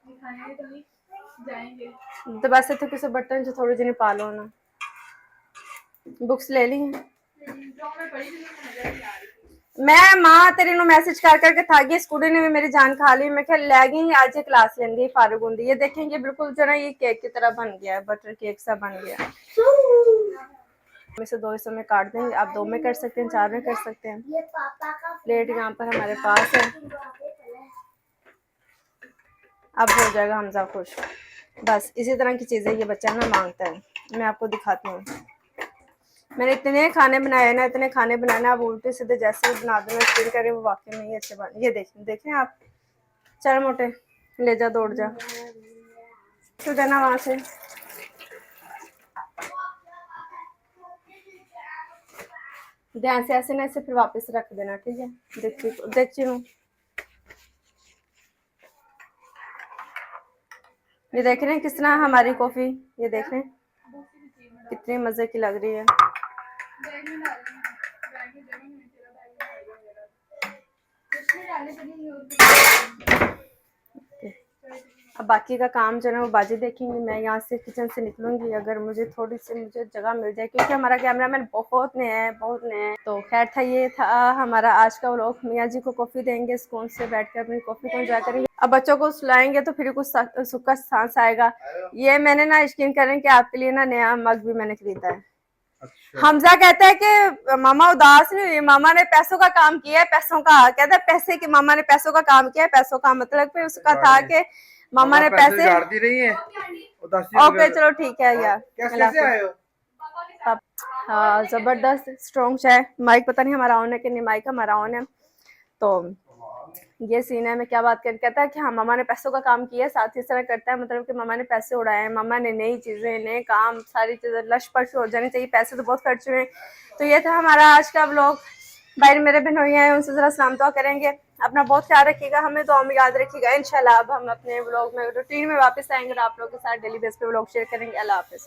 खाने तो नहीं जाएंगे तो बस इतने किसी बर्तन से थोड़ी जनी पा लो ना। बुक्स ले ली हैं? जो मैं पढ़ी थी तो मजा नहीं आ रही थी। मैं मां तेरे नु मैसेज कर करके था गई, स्कूटी ने भी मेरी जान खा ली। मैं क्या ले गई आज ये क्लास लेंगे फारूक होंगी। ये देखेंगे बिल्कुल जो ना ये केक की तरह बन गया है, बटर केक सा बन गया। में से 2 हिस्सों में काट देंगे। आप 2 में कर सकते हैं, 4 में कर सकते हैं। ये पापा का प्लेट यहाँ पर हमारे पास है। अब हो जाएगा हमजा खुश। बस इसी तरह की चीजें ये बच्चा ना मांगता है। मैं आपको दिखाती हूँ, मैंने इतने खाने बनाए ना, इतने खाने बनाए ना। आप उल्टे सीधे जैसे भी बना दो, फील करें वो वाकई में ये अच्छे बन। ये देखें आप, चल मोटे ले जा, दौड़ जा तो देना वहां से। ध्यान से ऐसे ना इसे फिर वापस रख देना, ठीक है? देखती हूँ। ये देख रहे हैं किस तरह हमारी कॉफी, ये देख रहे हैं कितनी मजे की लग रही है। बैग में डाल रही हूँ, बैग में जगह नहीं, तेरा बैग में डाल मेरा कुछ नहीं डालने के लिए और अब बाकी का काम जो है वो बाजी देखेंगे। मैं यहाँ से किचन से निकलूंगी अगर मुझे थोड़ी सी मुझे जगह मिल जाए, क्योंकि हमारा कैमरामैन बहुत नया है, बहुत नया है। तो खैर था, ये था हमारा आज का व्लॉग। मियाँ जी को कॉफ़ी देंगे, सुकून से बैठकर अपनी कॉफ़ी को एंजॉय करेंगे। अब बच्चों को सुलाएंगे तो फिर कुछ सुख का सांस आएगा। ये मैंने ना यकीन करें कि आपके लिए ना नया मग भी मैंने खरीदा है। हमजा कहता है कि मामा उदास नहीं हुई, मामा ने पैसों का काम किया है, पैसों का कहता है पैसे की, मामा ने पैसों का काम किया है, पैसों का मतलब फिर उसका था कि मामा ने पैसे झाड़ती रही है। ओके चलो ठीक है यार। कैसे आए हो? हाँ जबरदस्त स्ट्रॉन्ग चाय। माइक पता नहीं हमारा ऑन है कि नहीं, माइक हमारा ऑन है। तो ये सीन है। मैं क्या बात कर, कहता है कि हाँ मामा ने पैसों का काम किया, साथ ही इस तरह करता है मतलब कि मामा ने पैसे उड़ाए हैं, मामा ने नई चीज़ें, नए काम, सारी चीज़ें लश पश हो जानी चाहिए, पैसे तो बहुत खर्च हुए हैं। तो ये था हमारा आज का व्लॉग। भाई मेरे बहनोई हैं, उनसे ज़रा सलाम दुआ करेंगे। अपना बहुत ख्याल रखिएगा, हमें दुआ में याद रखिएगा। इंशाल्लाह अब हम अपने व्लॉग में रूटीन में वापस आएंगे और आप लोगों के साथ डेली बेस पे व्लॉग शेयर करेंगे। अल्लाह हाफिज़।